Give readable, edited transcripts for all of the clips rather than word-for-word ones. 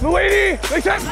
Luigi, make sense.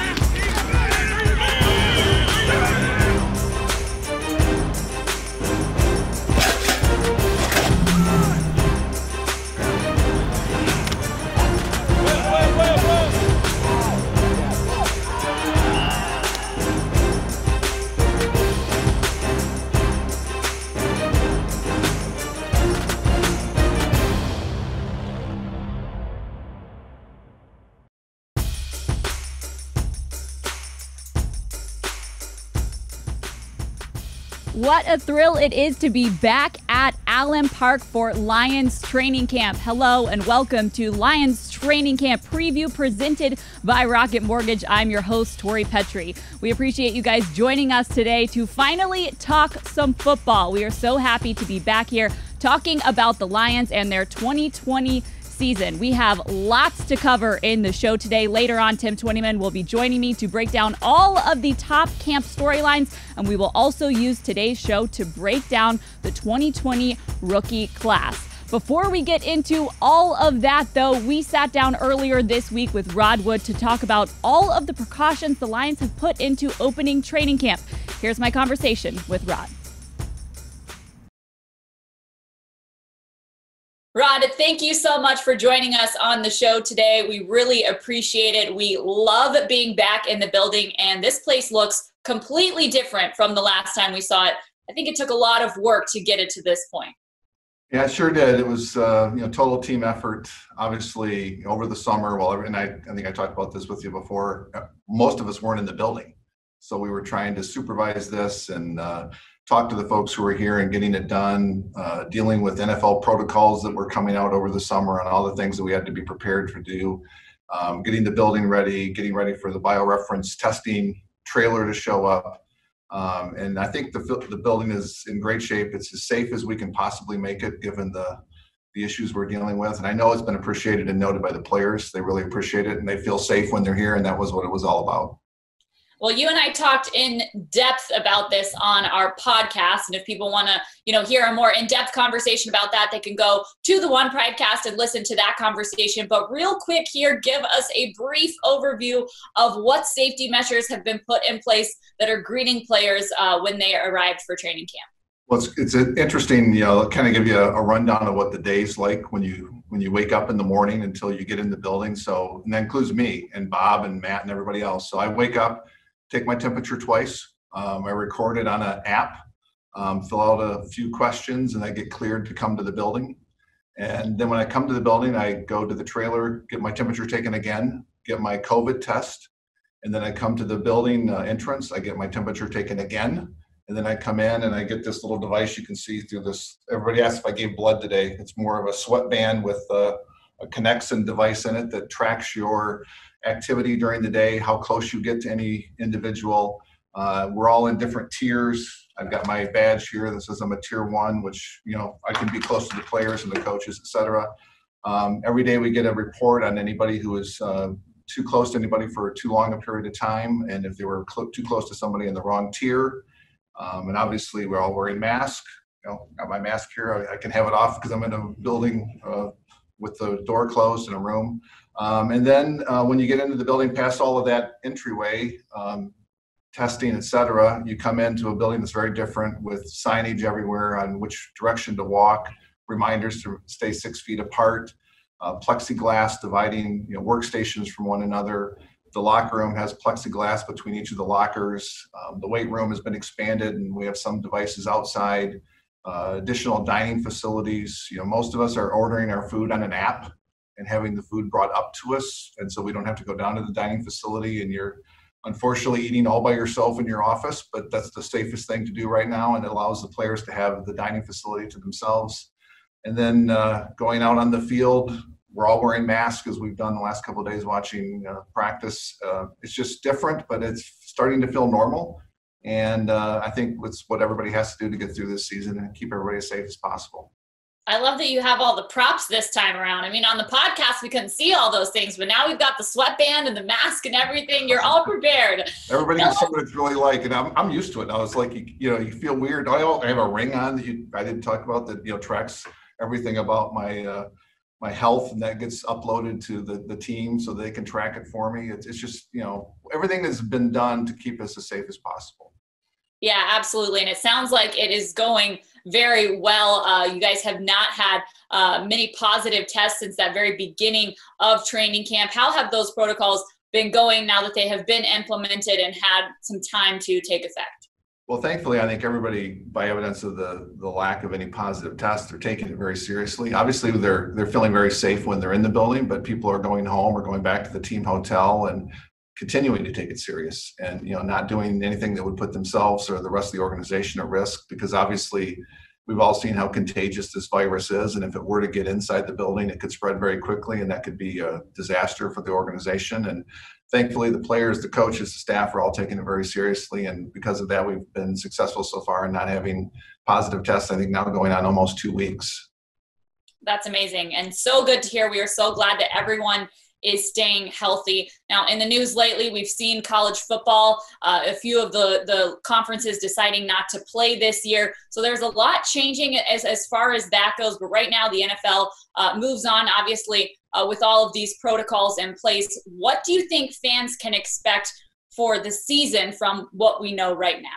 What a thrill it is to be back at Allen Park for Lions training camp. Hello and welcome to Lions training camp preview presented by Rocket Mortgage. I'm your host, Tori Petrie. We appreciate you guys joining us today to finally talk some football. We are so happy to be back here talking about the Lions and their 2020 season. We have lots to cover in the show today. Later on, Tim Twentyman will be joining me to break down all of the top camp storylines, and we will also use today's show to break down the 2020 rookie class. Before we get into all of that, though, we sat down earlier this week with Rod Wood to talk about all of the precautions the Lions have put into opening training camp. Here's my conversation with Rod. Rod, thank you so much for joining us on the show today. We really appreciate it. We love being back in the building, and this place looks completely different from the last time we saw it. I think it took a lot of work to get it to this point. Yeah, it sure did. It was total team effort. Obviously, over the summer, and I think I talked about this with you before, most of us weren't in the building. So we were trying to supervise this and talk to the folks who were here and getting it done, dealing with NFL protocols that were coming out over the summer and all the things that we had to be prepared to do, getting the building ready, getting ready for the bioreference testing trailer to show up. And I think the building is in great shape. It's as safe as we can possibly make it, given the issues we're dealing with. And I know it's been appreciated and noted by the players. They really appreciate it, and they feel safe when they're here, and that was what it was all about. Well, you and I talked in depth about this on our podcast, and if people want to, hear a more in-depth conversation about that, they can go to the One Pridecast and listen to that conversation. But real quick here, give us a brief overview of what safety measures have been put in place that are greeting players when they arrived for training camp. Well, it's interesting, kind of give you a rundown of what the day's like when you wake up in the morning until you get in the building. So, and that includes me and Bob and Matt and everybody else. So I wake up, take my temperature twice. I record it on an app, fill out a few questions, and I get cleared to come to the building. And then when I come to the building, I go to the trailer, get my temperature taken again, get my COVID test, and then I come to the building entrance, I get my temperature taken again, and then I come in and I get this little device you can see through this. Everybody asks if I gave blood today. It's more of a sweatband with a Connexin device in it that tracks your activity during the day, how close you get to any individual. We're all in different tiers. I've got my badge here that says I'm a tier 1, which, I can be close to the players and the coaches, et cetera. Every day we get a report on anybody who is too close to anybody for too long a period of time, and if they were too close to somebody in the wrong tier. And obviously we're all wearing masks. Got my mask here. I can have it off because I'm in a building with the door closed in a room. And then when you get into the building, past all of that entryway, testing, et cetera, you come into a building that's very different with signage everywhere on which direction to walk, reminders to stay 6 feet apart, plexiglass dividing workstations from one another. The locker room has plexiglass between each of the lockers. The weight room has been expanded, and we have some devices outside. Additional dining facilities. Most of us are ordering our food on an app and having the food brought up to us, and so we don't have to go down to the dining facility, and you're unfortunately eating all by yourself in your office, but that's the safest thing to do right now, and it allows the players to have the dining facility to themselves. And then going out on the field, we're all wearing masks as we've done the last couple of days watching practice. It's just different, but it's starting to feel normal. And I think it's what everybody has to do to get through this season and keep everybody as safe as possible. I love that you have all the props this time around. I mean, on the podcast, we couldn't see all those things, but now we've got the sweatband and the mask and everything. You're all prepared. Everybody can see what it's really like, and I'm used to it now. It's like, you feel weird. I have a ring on that I didn't talk about that, tracks everything about my my health, and that gets uploaded to the team so they can track it for me. It's just, everything has been done to keep us as safe as possible. Yeah, absolutely. And it sounds like it is going very well. You guys have not had many positive tests since that very beginning of training camp. How have those protocols been going now that they have been implemented and had some time to take effect? Well, thankfully, I think everybody, by evidence of the lack of any positive tests, they're taking it very seriously. Obviously, they're feeling very safe when they're in the building, but people are going home or going back to the team hotel and continuing to take it serious, and not doing anything that would put themselves or the rest of the organization at risk, because obviously we've all seen how contagious this virus is, and if it were to get inside the building, it could spread very quickly, and that could be a disaster for the organization. And thankfully, the players, the coaches, the staff are all taking it very seriously, and because of that, we've been successful so far in not having positive tests, I think now going on almost 2 weeks. That's amazing, and so good to hear. We are so glad that everyone is staying healthy. Now, in the news lately, we've seen college football, a few of the conferences deciding not to play this year. So there's a lot changing as far as that goes. But right now, the NFL moves on, obviously, with all of these protocols in place. What do you think fans can expect for the season from what we know right now?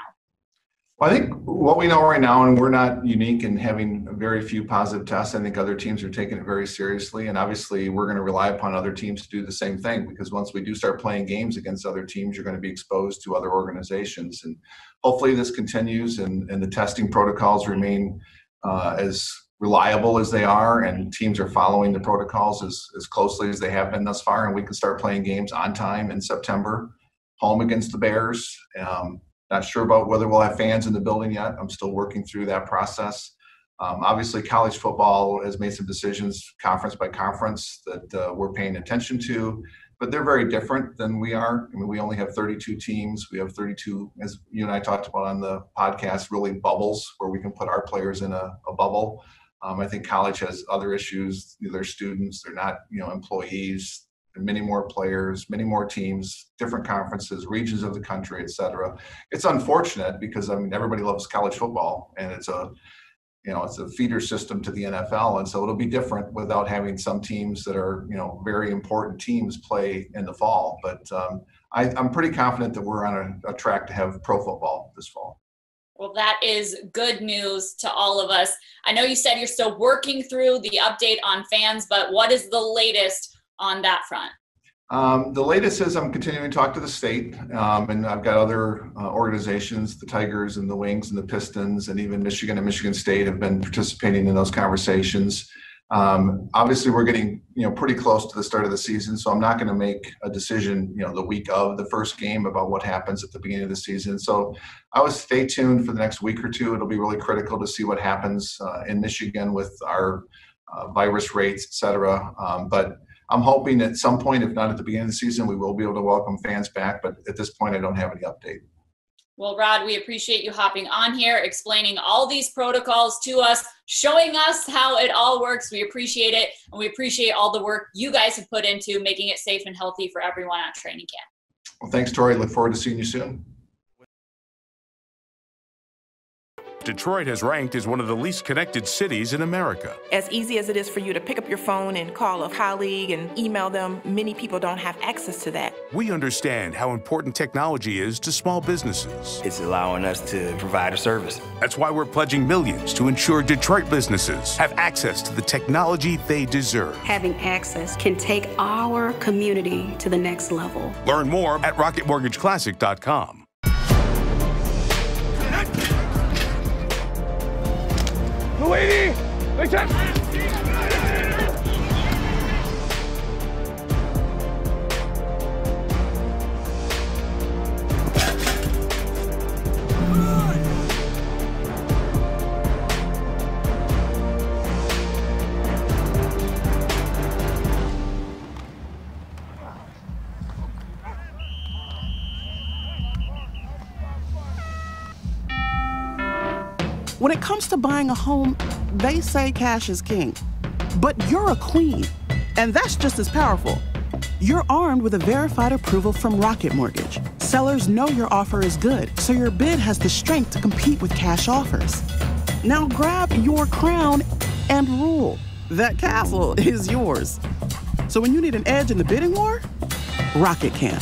Well, I think what we know right now, and we're not unique in having very few positive tests. I think other teams are taking it very seriously. And obviously, we're going to rely upon other teams to do the same thing, because once we do start playing games against other teams, you're going to be exposed to other organizations. And hopefully this continues and the testing protocols remain as reliable as they are, and teams are following the protocols as closely as they have been thus far. And we can start playing games on time in September, home against the Bears. Not sure about whether we'll have fans in the building yet. I'm still working through that process. Obviously, college football has made some decisions, conference by conference, that we're paying attention to, but they're very different than we are. I mean, we only have 32 teams. We have 32, as you and I talked about on the podcast, really bubbles where we can put our players in a bubble. I think college has other issues. They're students. They're not, employees. There are many more players, many more teams, different conferences, regions of the country, et cetera. It's unfortunate because, everybody loves college football, and it's a feeder system to the NFL. And so it'll be different without having some teams that are, very important teams play in the fall. But I'm pretty confident that we're on a track to have pro football this fall. Well, that is good news to all of us. I know you said you're still working through the update on fans, but what is the latest on that front? The latest is I'm continuing to talk to the state, and I've got other organizations, the Tigers and the Wings and the Pistons, and even Michigan and Michigan State have been participating in those conversations. Obviously, we're getting pretty close to the start of the season, so I'm not going to make a decision the week of the first game about what happens at the beginning of the season. So I would stay tuned for the next week or two. It'll be really critical to see what happens in Michigan with our virus rates, et cetera. But I'm hoping at some point, if not at the beginning of the season, we will be able to welcome fans back. But at this point, I don't have any update. Well, Rod, we appreciate you hopping on here, explaining all these protocols to us, showing us how it all works. We appreciate it. And we appreciate all the work you guys have put into making it safe and healthy for everyone at training camp. Well, thanks, Tori. Look forward to seeing you soon. Detroit has ranked as one of the least connected cities in America. As easy as it is for you to pick up your phone and call a colleague and email them, many people don't have access to that. We understand how important technology is to small businesses. It's allowing us to provide a service. That's why we're pledging millions to ensure Detroit businesses have access to the technology they deserve. Having access can take our community to the next level. Learn more at RocketMortgageClassic.com. Luigi! Big time! When it comes to buying a home, they say cash is king. But you're a queen, and that's just as powerful. You're armed with a verified approval from Rocket Mortgage. Sellers know your offer is good, so your bid has the strength to compete with cash offers. Now grab your crown and rule. that castle is yours. So when you need an edge in the bidding war, Rocket can.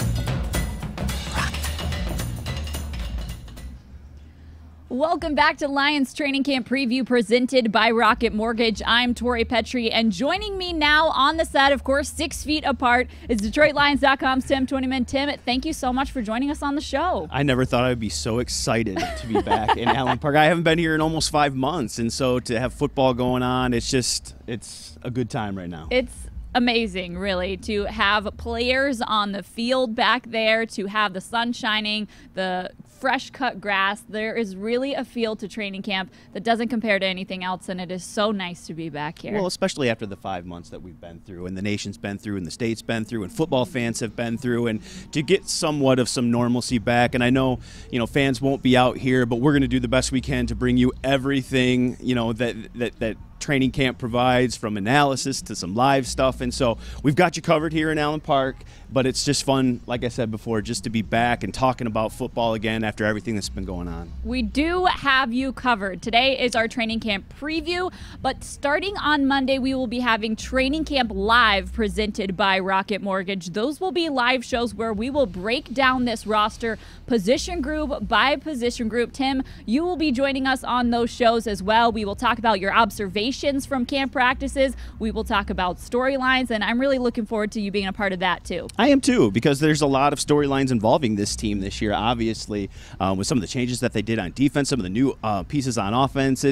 Welcome back to Lions Training Camp Preview presented by Rocket Mortgage. I'm Tori Petrie, and joining me now on the set, of course, 6 feet apart, is DetroitLions.com's Tim Twentyman. Tim, thank you so much for joining us on the show. I never thought I would be so excited to be back in Allen Park. I haven't been here in almost 5 months, and so to have football going on, it's a good time right now. It's amazing, really, to have players on the field back there, to have the sun shining, the fresh cut grass. There is really a feel to training camp that doesn't compare to anything else, and it is so nice to be back here. Well, especially after the 5 months that we've been through, and the nation's been through, and the state's been through, and football fans have been through, and to get somewhat of some normalcy back. And I know, fans won't be out here, but we're going to do the best we can to bring you everything, that training camp provides, from analysis to some live stuff. And so we've got you covered here in Allen Park, but it's just fun, like I said before, just to be back and talking about football again after everything that's been going on. We do have you covered. Today is our training camp preview, but starting on Monday, we will be having Training Camp Live presented by Rocket Mortgage. Those will be live shows where we will break down this roster position group by position group. Tim, you will be joining us on those shows as well. We will talk about your observations from camp practices. We will talk about storylines, and I'm really looking forward to you being a part of that too. I am too, because there's a lot of storylines involving this team this year, obviously, with some of the changes that they did on defense, some of the new pieces on offense.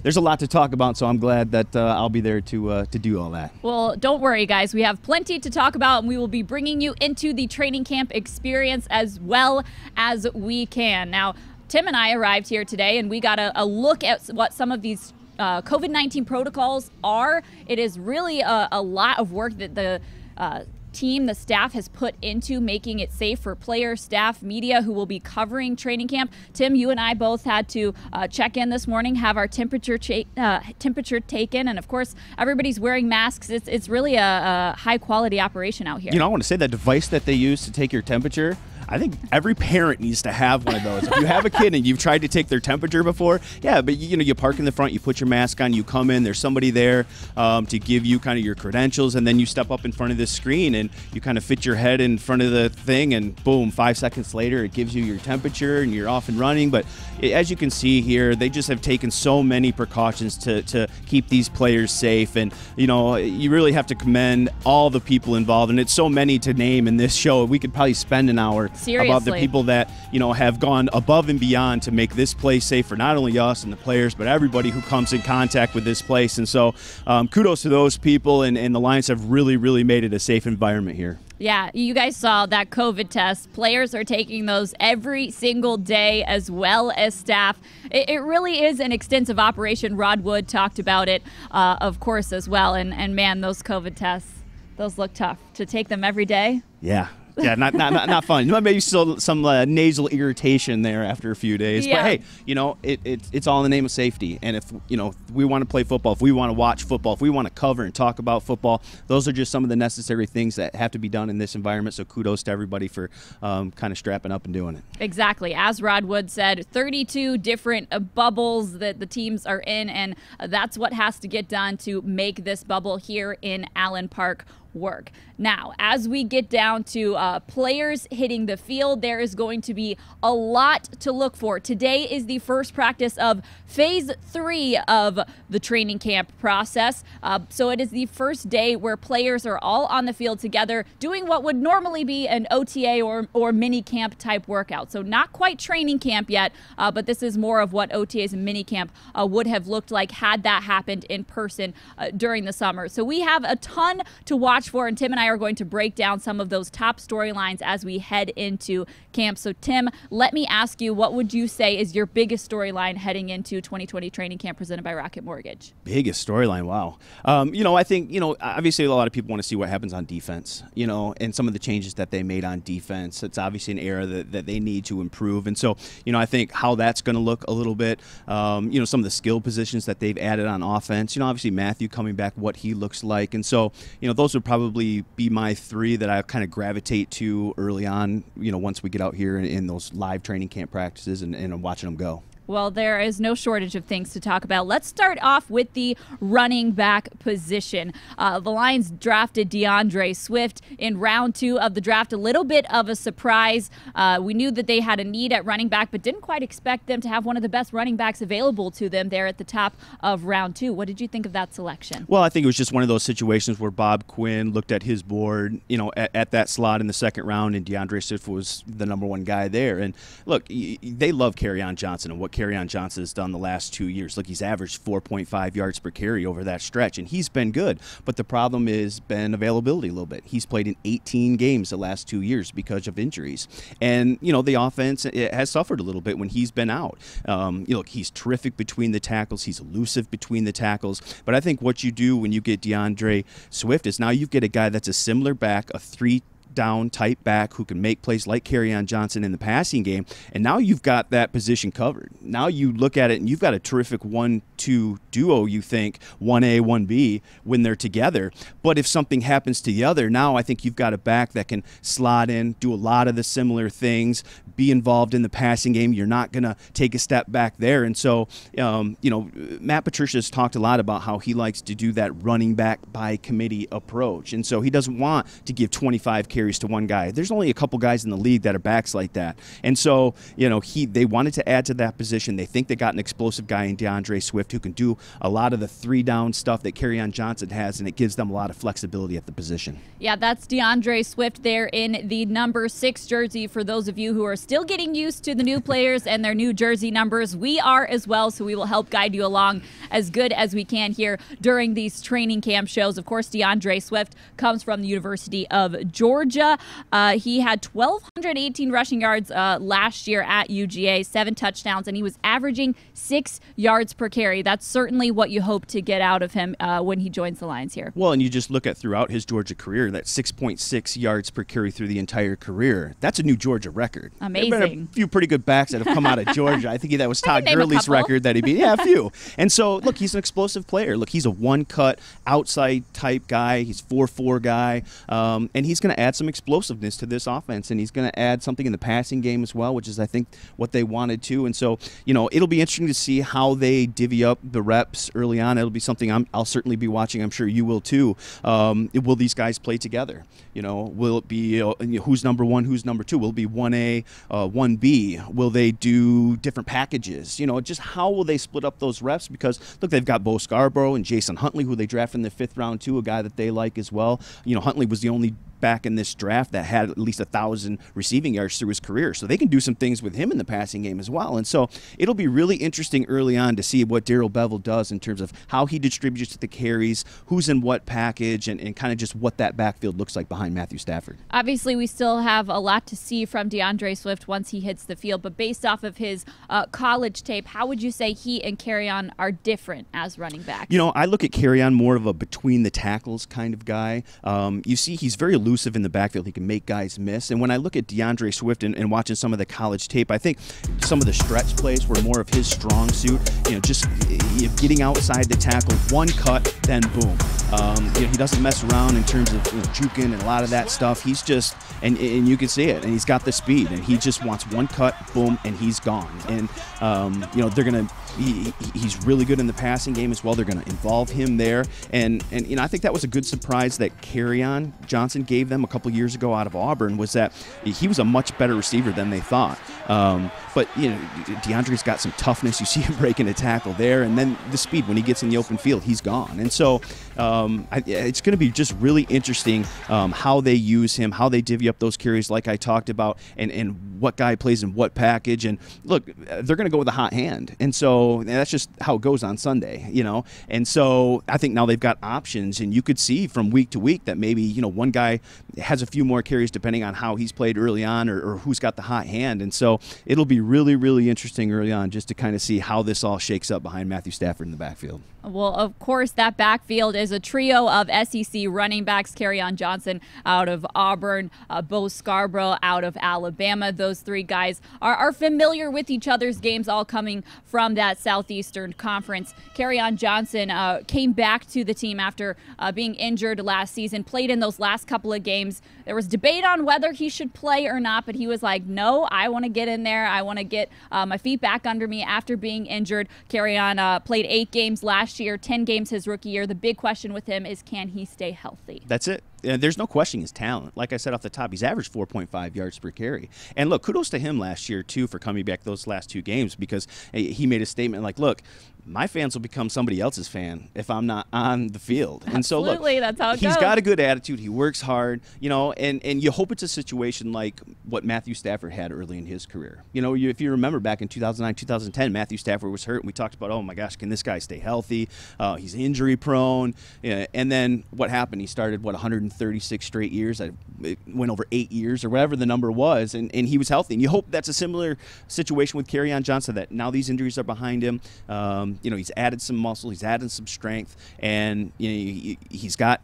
There's a lot to talk about, so I'm glad that I'll be there to do all that. Well, don't worry, guys. We have plenty to talk about, and we will be bringing you into the training camp experience as well as we can. Now, Tim and I arrived here today, and we got a look at what some of these COVID-19 protocols are. It is really a lot of work that the team, the staff, has put into making it safe for players, staff, media who will be covering training camp. Tim, you and I both had to check in this morning, have our temperature taken, and of course, everybody's wearing masks. It's really a high-quality operation out here. I want to say that device that they use to take your temperature, I think every parent needs to have one of those. If you have a kid and you've tried to take their temperature before, yeah, but you park in the front, you put your mask on, you come in, there's somebody there to give you kind of your credentials, and then you step up in front of this screen and you kind of fit your head in front of the thing, and boom, 5 seconds later it gives you your temperature and you're off and running. But as you can see here, they just have taken so many precautions to keep these players safe, and you really have to commend all the people involved, and it's so many to name in this show. We could probably spend an hour Seriously. About the people that have gone above and beyond to make this place safe for not only us and the players, but everybody who comes in contact with this place. And so kudos to those people, and the Lions have really made it a safe environment here. Yeah, you guys saw that COVID test. Players are taking those every single day, as well as staff. It really is an extensive operation. Rod Wood talked about it, of course, as well. And man, those COVID tests, those look tough. To take them every day? Yeah. Yeah, not fun. Maybe still some nasal irritation there after a few days. Yeah. But hey, it's all in the name of safety. And if we want to play football, if we want to watch football, if we want to cover and talk about football, those are just some of the necessary things that have to be done in this environment. So kudos to everybody for kind of strapping up and doing it. Exactly. As Rod Wood said, 32 different bubbles that the teams are in, and that's what has to get done to make this bubble here in Allen Park work. Now, as we get down to players hitting the field, there is going to be a lot to look for. Today is the first practice of phase 3 of the training camp process. So it is the first day where players are all on the field together doing what would normally be an OTA or mini camp type workout. So not quite training camp yet, but this is more of what OTAs and mini camp would have looked like had that happened in person during the summer. So we have a ton to watch for, and Tim and I are going to break down some of those top storylines as we head into camp. So Tim, let me ask you, what would you say is your biggest storyline heading into 2020 training camp presented by Rocket Mortgage? Biggest storyline, wow. I think, obviously a lot of people want to see what happens on defense, and some of the changes that they made on defense. It's obviously an area that they need to improve. And so, I think how that's going to look a little bit, some of the skill positions that they've added on offense, obviously Matthew coming back, what he looks like. And so, those would probably be my 3 that I kind of gravitate to early on, once we get out here in those live training camp practices and watching them go. Well, there is no shortage of things to talk about. Let's start off with the running back position. The Lions drafted Deandre Swift in round 2 of the draft. A little bit of a surprise. We knew that they had a need at running back, but didn't quite expect them to have one of the best running backs available to them there at the top of round 2. What did you think of that selection? Well, I think it was just one of those situations where Bob Quinn looked at his board, at that slot in the second round, and Deandre Swift was the number 1 guy there. And look, they love Kerryon Johnson and what Kerryon Johnson has done the last 2 years. Look, he's averaged 4.5 yards per carry over that stretch, and he's been good. But the problem has been availability a little bit. He's played in 18 games the last 2 years because of injuries. And, the offense has suffered a little bit when he's been out. Look, he's terrific between the tackles. He's elusive between the tackles. But I think what you do when you get Deandre Swift is now you get a guy that's a similar back, a 3-down type back who can make plays like Kerryon Johnson in the passing game, and now you've got that position covered. Now you look at it and you've got a terrific 1-2 duo, you think, 1A, 1B, when they're together. But if something happens to the other, now I think you've got a back that can slot in, do a lot of the similar things, be involved in the passing game. You're not going to take a step back there. And so, Matt Patricia has talked a lot about how he likes to do that running back by committee approach. And so he doesn't want to give 25 carries to one guy. There's only a couple guys in the league that are backs like that. And so, they wanted to add to that position. They think they got an explosive guy in Deandre Swift who can do a lot of the 3-down stuff that Kerryon Johnson has, and it gives them a lot of flexibility at the position. Yeah, that's Deandre Swift there in the number 6 jersey. For those of you who are still getting used to the new players and their new jersey numbers, we are as well, so we will help guide you along as good as we can here during these training camp shows. Of course, Deandre Swift comes from the University of Georgia. He had 1,218 rushing yards last year at UGA, 7 touchdowns, and he was averaging 6 yards per carry. That's certainly what you hope to get out of him when he joins the Lions here. Well, and you just look at throughout his Georgia career, that 6.6 yards per carry through the entire career. That's a new Georgia record. Amazing. There have been a few pretty good backs that have come out of Georgia. I think that was Todd Gurley's record that he beat. Yeah, a few. And so, look, he's an explosive player. Look, he's a one-cut, outside type guy. He's 4'4" guy. And he's going to add some explosiveness to this offense, and he's going to add something in the passing game as well, which is, I think, what they wanted to. And so, it'll be interesting to see how they divvy up the reps early on. It'll be something I'll certainly be watching. I'm sure you will too. Will these guys play together? Will it be who's number 1, who's number 2? Will it be 1A, 1B? Will they do different packages? Just how will they split up those reps? Because, look, they've got Bo Scarborough and Jason Huntley, who they drafted in the 5th round too, a guy that they like as well. Huntley was the only back in this draft that had at least 1,000 receiving yards through his career. So they can do some things with him in the passing game as well. And so it'll be really interesting early on to see what Darrell Bevell does in terms of how he distributes the carries, who's in what package, and kind of just what that backfield looks like behind Matthew Stafford. Obviously, we still have a lot to see from Deandre Swift once he hits the field, but based off of his college tape, how would you say he and Kerryon are different as running backs? I look at Kerryon more of a between the tackles kind of guy. You see, he's very elusive in the backfield. He can make guys miss. And when I look at Deandre Swift and watching some of the college tape, I think some of the stretch plays were more of his strong suit. Just getting outside the tackle, one cut, then boom. He doesn't mess around in terms of juking and a lot of that stuff. He's just, and you can see it, and he's got the speed, and he just wants one cut, boom, and he's gone. And they're gonna. He's really good in the passing game as well. They're going to involve him there, and I think that was a good surprise that Kerryon Johnson gave them a couple years ago out of Auburn, was that he was a much better receiver than they thought. But Deandre's got some toughness. You see him breaking a tackle there, and then the speed when he gets in the open field, he's gone. And so it's going to be just really interesting how they use him, how they divvy up those carries, like I talked about, and what guy plays in what package. And look, they're going to go with a hot hand, and so that's just how it goes on Sunday, And so I think now they've got options, and you could see from week to week that maybe one guy has a few more carries depending on how he's played early on or who's got the hot hand. And so it'll be really, really interesting early on just to kind of see how this all shakes up behind Matthew Stafford. Stafford in the backfield. Well, of course, that backfield is a trio of SEC running backs. Kerryon Johnson out of Auburn, Bo Scarborough out of Alabama. Those three guys are familiar with each other's games, all coming from that Southeastern Conference. Kerryon Johnson came back to the team after being injured last season, played in those last couple of games. There was debate on whether he should play or not, but he was like, no, I want to get in there. I want to get my feet back under me after being injured. Kerryon played 8 games last year, 10 games his rookie year. The big question with him is, can he stay healthy? That's it. There's no questioning his talent. Like I said off the top, he's averaged 4.5 yards per carry. And look, kudos to him last year, too, for coming back those last 2 games, because he made a statement like, look, my fans will become somebody else's fan if I'm not on the field. And so, look, that's how it he's goes. got a good attitude. He works hard, and you hope it's a situation like what Matthew Stafford had early in his career. If you remember back in 2009, 2010, Matthew Stafford was hurt, and we talked about, oh, my gosh, can this guy stay healthy? He's injury prone. And then what happened? He started, 136 straight years. It went over 8 years or whatever the number was, and he was healthy. And you hope that's a similar situation with Kerryon Johnson, that now these injuries are behind him. He's added some muscle, he's added some strength, and he's got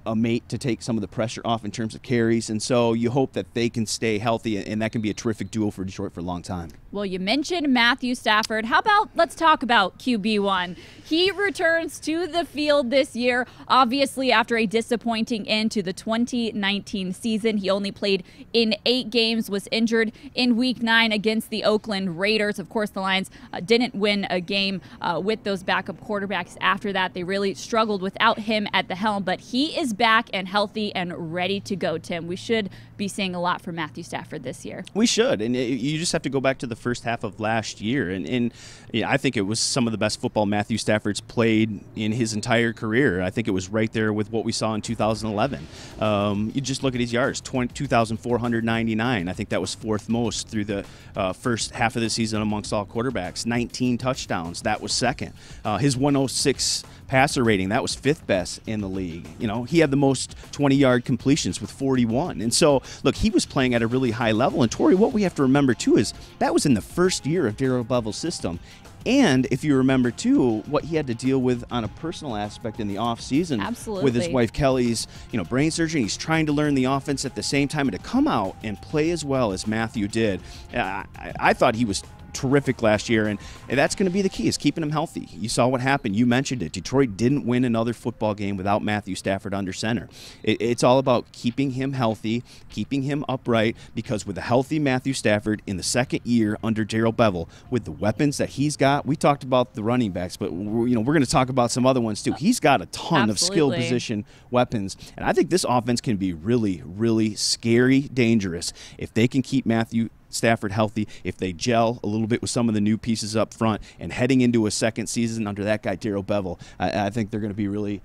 a mate to take some of the pressure off in terms of carries. And so you hope that they can stay healthy, and that can be a terrific duo for Detroit for a long time. Well, you mentioned Matthew Stafford. How about let's talk about QB1? He returns to the field this year, obviously after a disappointing end to the 2019 season. He only played in 8 games, was injured in Week 9 against the Oakland Raiders. Of course, the Lions didn't win a game with those backup quarterbacks after that. They really struggled without him at the helm, but he is back and healthy and ready to go, Tim. We should be seeing a lot from Matthew Stafford this year. We should, and you just have to go back to the first half of last year, and I think it was some of the best football Matthew Stafford's played in his entire career. I think it was right there with what we saw in 2011. You just look at his yards, 2,499. I think that was 4th most through the first half of the season amongst all quarterbacks. 19 touchdowns, that was 2nd. His 106 passer rating, that was 5th best in the league. He had the most 20-yard completions with 41. And so, look, he was playing at a really high level. And Tori, what we have to remember too is that was in the first year of Darrell Bevell's system. And if you remember, too, what he had to deal with on a personal aspect in the offseason with his wife Kelly's, brain surgery. He's trying to learn the offense at the same time, and to come out and play as well as Matthew did. I thought he was terrific last year, and that's going to be the key, is keeping him healthy. You saw what happened. You mentioned it. Detroit didn't win another football game without Matthew Stafford under center. It's all about keeping him healthy, keeping him upright, because with a healthy Matthew Stafford in the 2nd year under Darrell Bevell, with the weapons that he's got, we talked about the running backs, but we're going to talk about some other ones too. He's got a ton of skill position weapons, and I think this offense can be really, really scary, dangerous if they can keep Matthew Stafford healthy, if they gel a little bit with some of the new pieces up front, and heading into a 2nd season under that guy Darrell Bevell, I think they're going to be really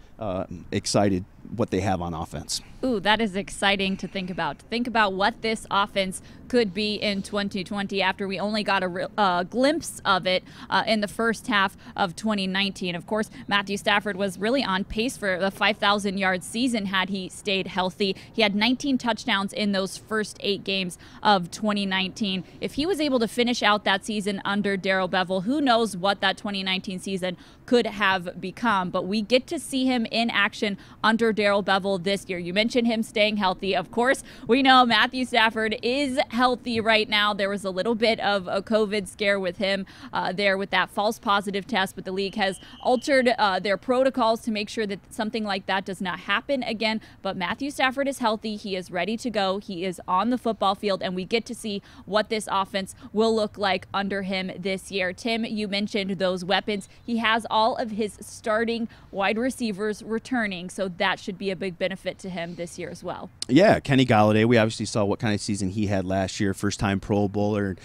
excited what they have on offense. Ooh, that is exciting to think about. To think about what this offense could be in 2020 after we only got a glimpse of it in the first half of 2019. Of course, Matthew Stafford was really on pace for the 5,000-yard season had he stayed healthy. He had 19 touchdowns in those first 8 games of 2019. If he was able to finish out that season under Darrell Bevell, who knows what that 2019 season could have become. But we get to see him in action under Darrell Bevell this year. You mentioned him staying healthy. Of course, we know Matthew Stafford is healthy right now. There was a little bit of a COVID scare with him there with that false positive test, but the league has altered their protocols to make sure that something like that does not happen again. But Matthew Stafford is healthy. He is ready to go. He is on the football field, and we get to see what this offense will look like under him this year. Tim, you mentioned those weapons. He has all of his starting wide receivers returning, so that should be a big benefit to him this year as well. Yeah, Kenny Golladay, we obviously saw what kind of season he had last year, first-time Pro Bowler.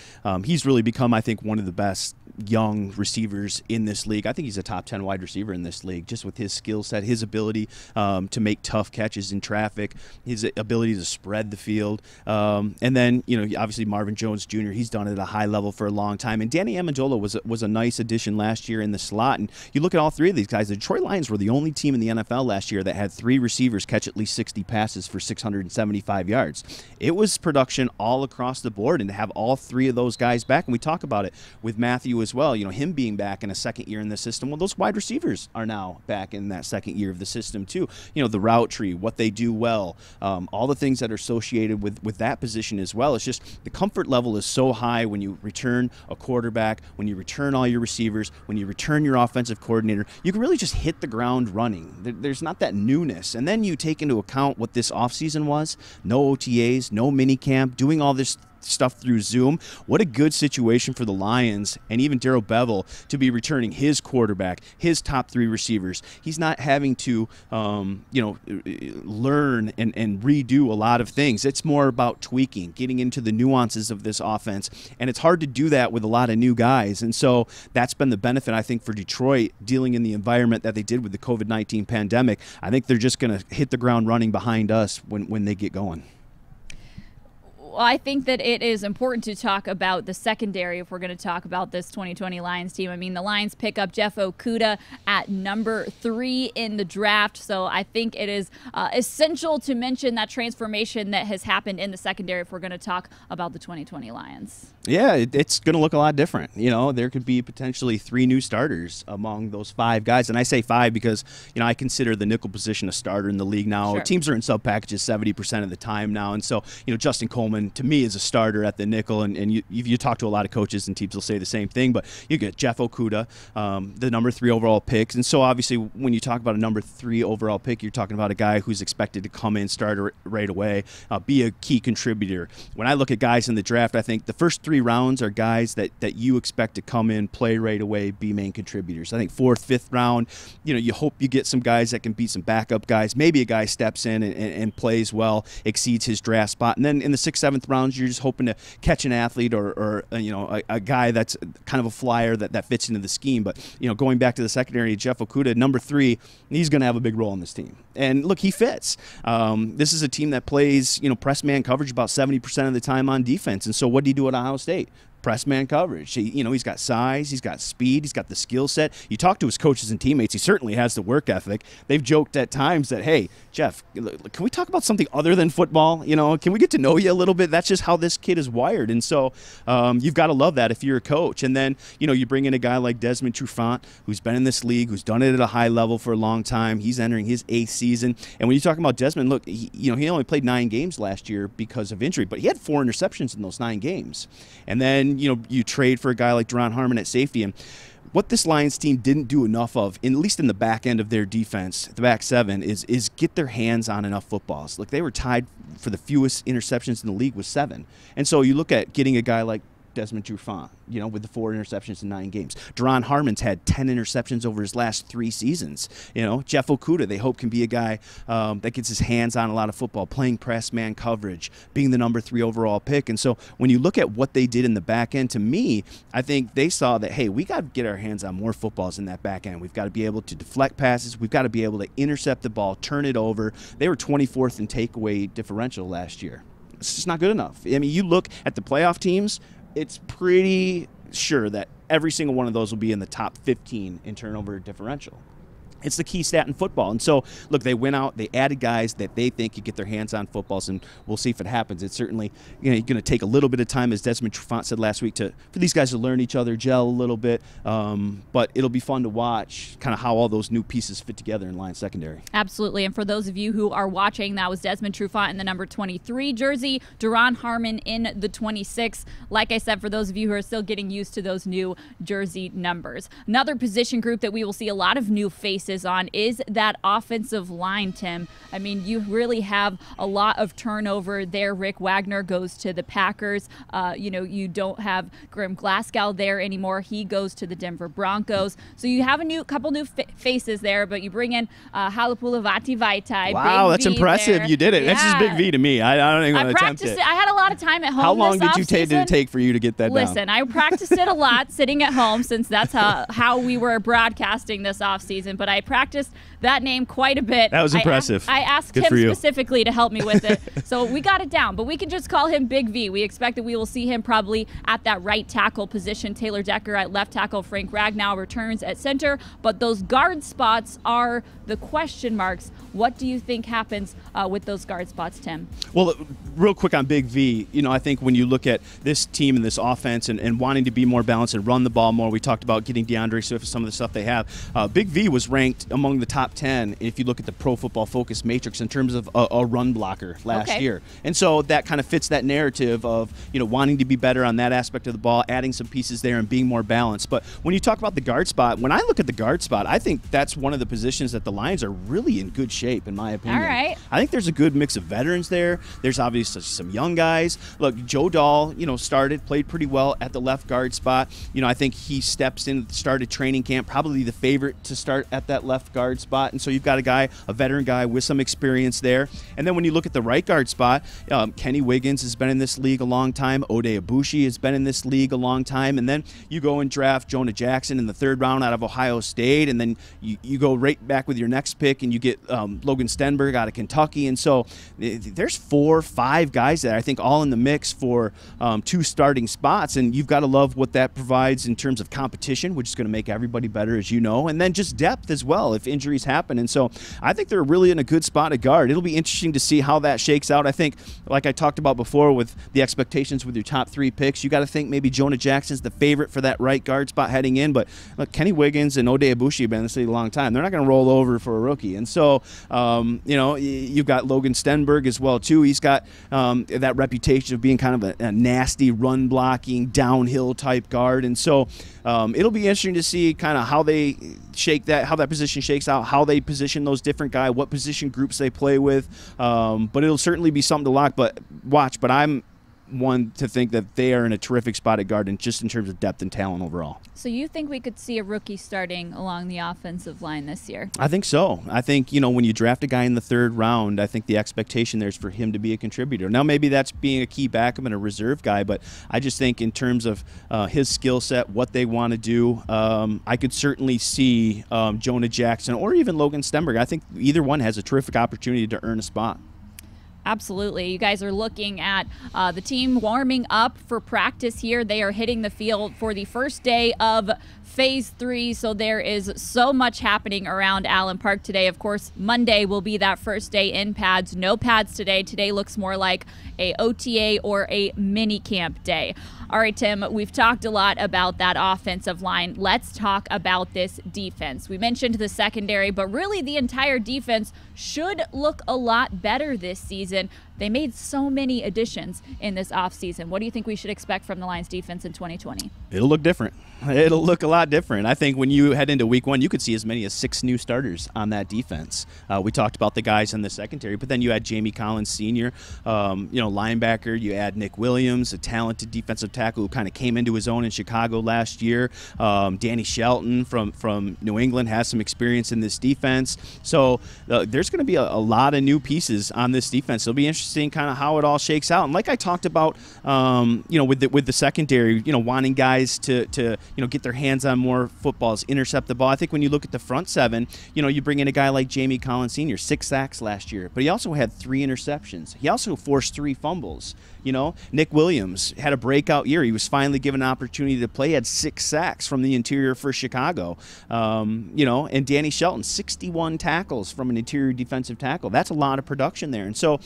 He's really become, I think, one of the best young receivers in this league. I think he's a top 10 wide receiver in this league, just with his skill set, his ability to make tough catches in traffic, his ability to spread the field. And then, obviously Marvin Jones Jr., he's done it at a high level for a long time. And Danny Amendola was a nice addition last year in the slot. And you look at all 3 of these guys, the Detroit Lions were the only team in the NFL last year that had 3 receivers catch at least 60 passes for 675 yards. It was production all across the board, and to have all 3 of those guys back, and we talk about it with Matthew as well. You know, him being back in a second year in the system. Well, those wide receivers are now back in that second year of the system too. You know, the route tree, what they do well, all the things that are associated with that position as well. It's just the comfort level is so high when you return a quarterback, when you return all your receivers, when you return your offensive coordinator. You can really just hit the ground running. There's not that newness. And then you take into account what this offseason was. No OTAs, no mini camp, doing all this stuff through Zoom. What a good situation for the Lions and even Darrell Bevell to be returning his quarterback, his top 3 receivers. He's not having to, learn and redo a lot of things. It's more about tweaking, getting into the nuances of this offense, and it's hard to do that with a lot of new guys. And so that's been the benefit, I think, for Detroit dealing in the environment that they did with the COVID-19 pandemic. I think they're just going to hit the ground running behind us when they get going. Well, I think that it is important to talk about the secondary if we're going to talk about this 2020 Lions team. I mean, the Lions pick up Jeff Okuda at number 3 in the draft, so I think it is essential to mention that transformation that has happened in the secondary if we're going to talk about the 2020 Lions. Yeah, it's going to look a lot different. You know, there could be potentially 3 new starters among those 5 guys. And I say 5 because, you know, I consider the nickel position a starter in the league now. Sure. Teams are in sub packages 70% of the time now. And so, you know, Justin Coleman, to me, is a starter at the nickel. And you talk to a lot of coaches and teams will say the same thing. But you get Jeff Okuda, the number 3 overall pick. And so, obviously, when you talk about a number 3 overall pick, you're talking about a guy who's expected to come in, start right away, be a key contributor. When I look at guys in the draft, I think the first 3 rounds are guys that you expect to come in, play right away, be main contributors. I think 4th, 5th round, you know, you hope you get some guys that can be some backup guys. Maybe a guy steps in and plays well, exceeds his draft spot. And then in the 6th, 7th rounds, you're just hoping to catch an athlete or a guy that's kind of a flyer that fits into the scheme. But, you know, going back to the secondary, Jeff Okuda, number 3, he's going to have a big role in this team. And look, he fits. This is a team that plays, you know, press man coverage about 70% of the time on defense. And so what did he do at Ohio State? Press man coverage. He's got size, he's got speed, he's got the skill set. You talk to his coaches and teammates, he certainly has the work ethic. They've joked at times that, hey, Jeff, can we talk about something other than football? You know, can we get to know you a little bit? That's just how this kid is wired. And so you've got to love that if you're a coach. And then, you know, you bring in a guy like Desmond Trufant, who's been in this league, who's done it at a high level for a long time. He's entering his 8th season. And when you talk about Desmond, look, he only played 9 games last year because of injury, but he had 4 interceptions in those 9 games. And then, you know, you trade for a guy like Deron Harmon at safety. And what this Lions team didn't do enough of, at least in the back end of their defense, the back 7, is get their hands on enough footballs. Look, they were tied for the fewest interceptions in the league with 7. And so you look at getting a guy like Desmond Trufant, you know, with the 4 interceptions in 9 games. Deron Harmon's had 10 interceptions over his last 3 seasons. You know, Jeff Okuda, they hope, can be a guy that gets his hands on a lot of football, playing press man coverage, being the number 3 overall pick. And so when you look at what they did in the back end, to me, I think they saw that, hey, we got to get our hands on more footballs in that back end. We've got to be able to deflect passes. We've got to be able to intercept the ball, turn it over. They were 24th in takeaway differential last year. It's just not good enough. I mean, you look at the playoff teams, it's pretty sure that every single one of those will be in the top 15 in turnover differential. It's the key stat in football. And so, look, they went out, they added guys that they think could get their hands on footballs, and we'll see if it happens. It's certainly going to take a little bit of time, as Desmond Trufant said last week, for these guys to learn each other, gel a little bit. But it'll be fun to watch kind of how all those new pieces fit together in Lions secondary. Absolutely. And for those of you who are watching, that was Desmond Trufant in the number 23 jersey, Deron Harmon in the 26. Like I said, for those of you who are still getting used to those new jersey numbers. Another position group that we will see a lot of new faces on is that offensive line, Tim. I mean, you really have a lot of turnover there. Rick Wagner goes to the Packers. You don't have Grim Glasgow there anymore. He goes to the Denver Broncos. So you have a couple new faces there, but you bring in Halapulavati Vaitai. Wow, that's impressive. There. You did it. Yeah. That's just big V to me. I don't even want to attempt it. I had a lot of time at home. How long did it take for you to get that down? Listen, I practiced it a lot sitting at home, since that's how we were broadcasting this offseason, but I practiced that name quite a bit. That was impressive. I asked Good him for you. specifically to help me with it. So we got it down, but we can just call him Big V. We expect that we will see him probably at that right tackle position. Taylor Decker at left tackle. Frank Ragnow returns at center. But those guard spots are the question marks. What do you think happens with those guard spots, Tim? Well, real quick on Big V, I think when you look at this team and this offense and wanting to be more balanced and run the ball more, we talked about getting Deandre Swift, some of the stuff they have. Big V was ranked among the top 10 if you look at the Pro Football Focus matrix in terms of a run blocker last year. And so that kind of fits that narrative of, wanting to be better on that aspect of the ball, adding some pieces there and being more balanced. But when you talk about the guard spot, when I look at the guard spot, I think that's one of the positions that the Lions are really in good shape, in my opinion. All right. I think there's a good mix of veterans there. There's obviously some young guys. Look, Joe Dahl, played pretty well at the left guard spot. I think he steps in, started training camp, probably the favorite to start at that left guard spot. And so you've got a veteran guy with some experience there. And then when you look at the right guard spot, Kenny Wiggins has been in this league a long time. Ode Abushi has been in this league a long time. And then you go and draft Jonah Jackson in the 3rd round out of Ohio State. And then you go right back with your next pick and you get Logan Stenberg out of Kentucky. And so there's 4 or 5 guys that I think all in the mix for 2 starting spots. And you've got to love what that provides in terms of competition, which is going to make everybody better, as you know, and then just depth as well if injuries happen. And so I think they're really in a good spot at guard. It'll be interesting to see how that shakes out. I think, like I talked about before with the expectations with your top 3 picks, you got to think maybe Jonah Jackson's the favorite for that right guard spot heading in. But look, Kenny Wiggins and Ode Abushi have been in this league a long time. They're not going to roll over for a rookie. And so, you've got Logan Stenberg as well, too. He's got that reputation of being kind of a nasty run blocking downhill type guard. And so it'll be interesting to see kind of how they shake that, how that position shakes out, how they position those different guys, what position groups they play with. But it'll certainly be something to watch. But I'm one to think that they are in a terrific spot at guard, and just in terms of depth and talent overall. So you think we could see a rookie starting along the offensive line this year? I think so. I think, when you draft a guy in the 3rd round, I think the expectation there is for him to be a contributor. Now, maybe that's being a key backup and a reserve guy, but I just think in terms of his skill set, what they want to do, I could certainly see Jonah Jackson or even Logan Stenberg. I think either one has a terrific opportunity to earn a spot. Absolutely. You guys are looking at the team warming up for practice here. They are hitting the field for the first day of Phase 3, so there is so much happening around Allen Park today. Of course, Monday will be that first day in pads. No pads today. Today looks more like a OTA or a mini camp day. All right, Tim, we've talked a lot about that offensive line. Let's talk about this defense. We mentioned the secondary, but really the entire defense should look a lot better this season. They made so many additions in this offseason. What do you think we should expect from the Lions defense in 2020? It'll look different. It'll look a lot different. I think when you head into week 1, you could see as many as 6 new starters on that defense. We talked about the guys in the secondary, but then you add Jamie Collins Sr., linebacker. You add Nick Williams, a talented defensive tackle who kind of came into his own in Chicago last year. Danny Shelton from New England has some experience in this defense. So there's going to be a lot of new pieces on this defense. It'll be interesting kind of how it all shakes out. And like I talked about, with the secondary, wanting guys to get their hands on more footballs, intercept the ball. I think when you look at the front 7, you bring in a guy like Jamie Collins Sr., 6 sacks last year, but he also had 3 interceptions. He also forced 3 fumbles. Nick Williams had a breakout year. He was finally given an opportunity to play. He had 6 sacks from the interior for Chicago. And Danny Shelton, 61 tackles from an interior defensive tackle. That's a lot of production there. And so,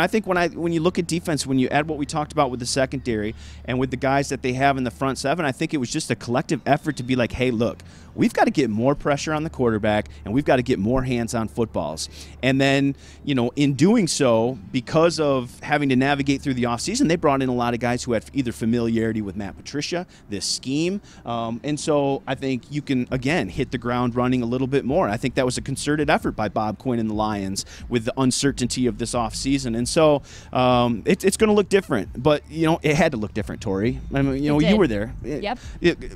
I think when you look at defense, when you add what we talked about with the secondary and with the guys that they have in the front 7, I think it was just a collective effort to be like, hey, look, we've got to get more pressure on the quarterback and we've got to get more hands on footballs. And then, in doing so, because of having to navigate through the offseason, they brought in a lot of guys who had either familiarity with Matt Patricia, this scheme. And so I think you can, again, hit the ground running a little bit more. I think that was a concerted effort by Bob Quinn and the Lions with the uncertainty of this offseason. And so it's going to look different. But, it had to look different, Tori. I mean, you were there. Yep.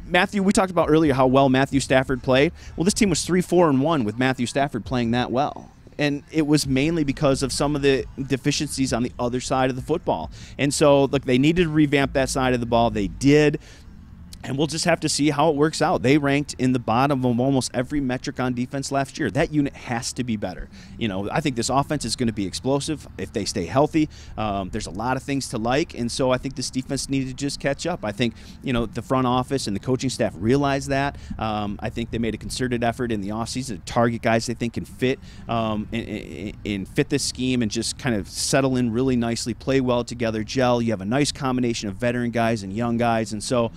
Matthew, we talked about earlier how well Matthew Stafford played. Well, this team was 3-4-1 with Matthew Stafford playing that well. And it was mainly because of some of the deficiencies on the other side of the football. And so, look, they needed to revamp that side of the ball. They did. And we'll just have to see how it works out. They ranked in the bottom of almost every metric on defense last year. That unit has to be better. I think this offense is going to be explosive if they stay healthy. There's a lot of things to like, and so I think this defense needed to just catch up. I think, the front office and the coaching staff realized that. I think they made a concerted effort in the offseason to target guys they think can fit and fit this scheme and just kind of settle in really nicely, play well together, gel. You have a nice combination of veteran guys and young guys, and so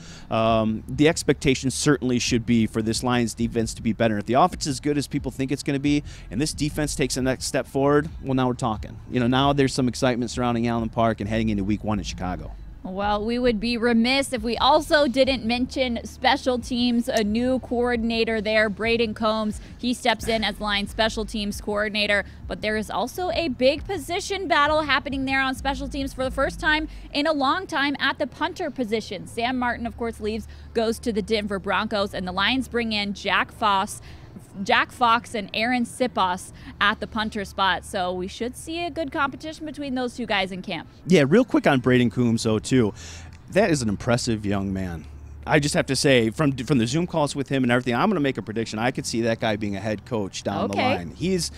the expectation certainly should be for this Lions defense to be better. If the offense is as good as people think it's going to be, and this defense takes the next step forward, well, now we're talking. Now there's some excitement surrounding Allen Park and heading into Week 1 in Chicago. Well, we would be remiss if we also didn't mention special teams, a new coordinator there, Braden Coombs. He steps in as Lions special teams coordinator, but there is also a big position battle happening there on special teams for the first time in a long time at the punter position. Sam Martin, of course, leaves, goes to the Denver Broncos, and the Lions bring in Jack Fox and Aaron Sipos at the punter spot. So we should see a good competition between those two guys in camp. Yeah, real quick on Braden Coombs, though, too. That is an impressive young man. I just have to say, from the Zoom calls with him and everything, I'm going to make a prediction. I could see that guy being a head coach down the line. He's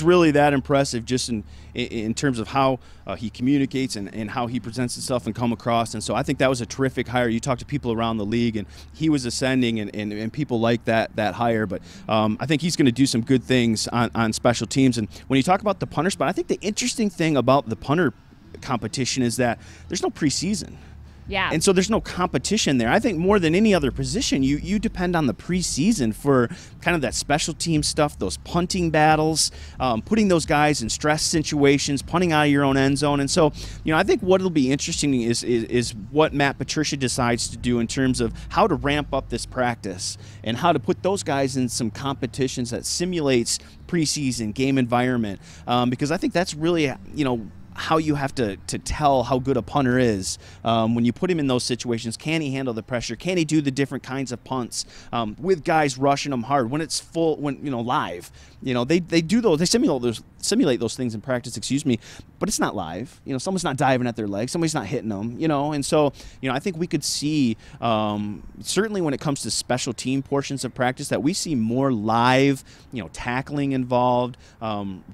really that impressive just in terms of how he communicates and how he presents himself and come across. And so I think that was a terrific hire. You talk to people around the league, and he was ascending, and people like that hire. But I think he's going to do some good things on special teams. And when you talk about the punter spot, I think the interesting thing about the punter competition is that there's no preseason. Yeah. And so there's no competition there. I think more than any other position, you depend on the preseason for kind of that special team stuff, those punting battles, putting those guys in stress situations, punting out of your own end zone. And so, I think what will be interesting is what Matt Patricia decides to do in terms of how to ramp up this practice and how to put those guys in some competitions that simulates preseason game environment. Because I think that's really, how you have to tell how good a punter is when you put him in those situations. Can he handle the pressure? Can he do the different kinds of punts with guys rushing him hard when it's full, live? They do those, they simulate those things in practice, but it's not live. Someone's not diving at their legs, somebody's not hitting them, and so, I think we could see, certainly when it comes to special team portions of practice, that we see more live, tackling involved,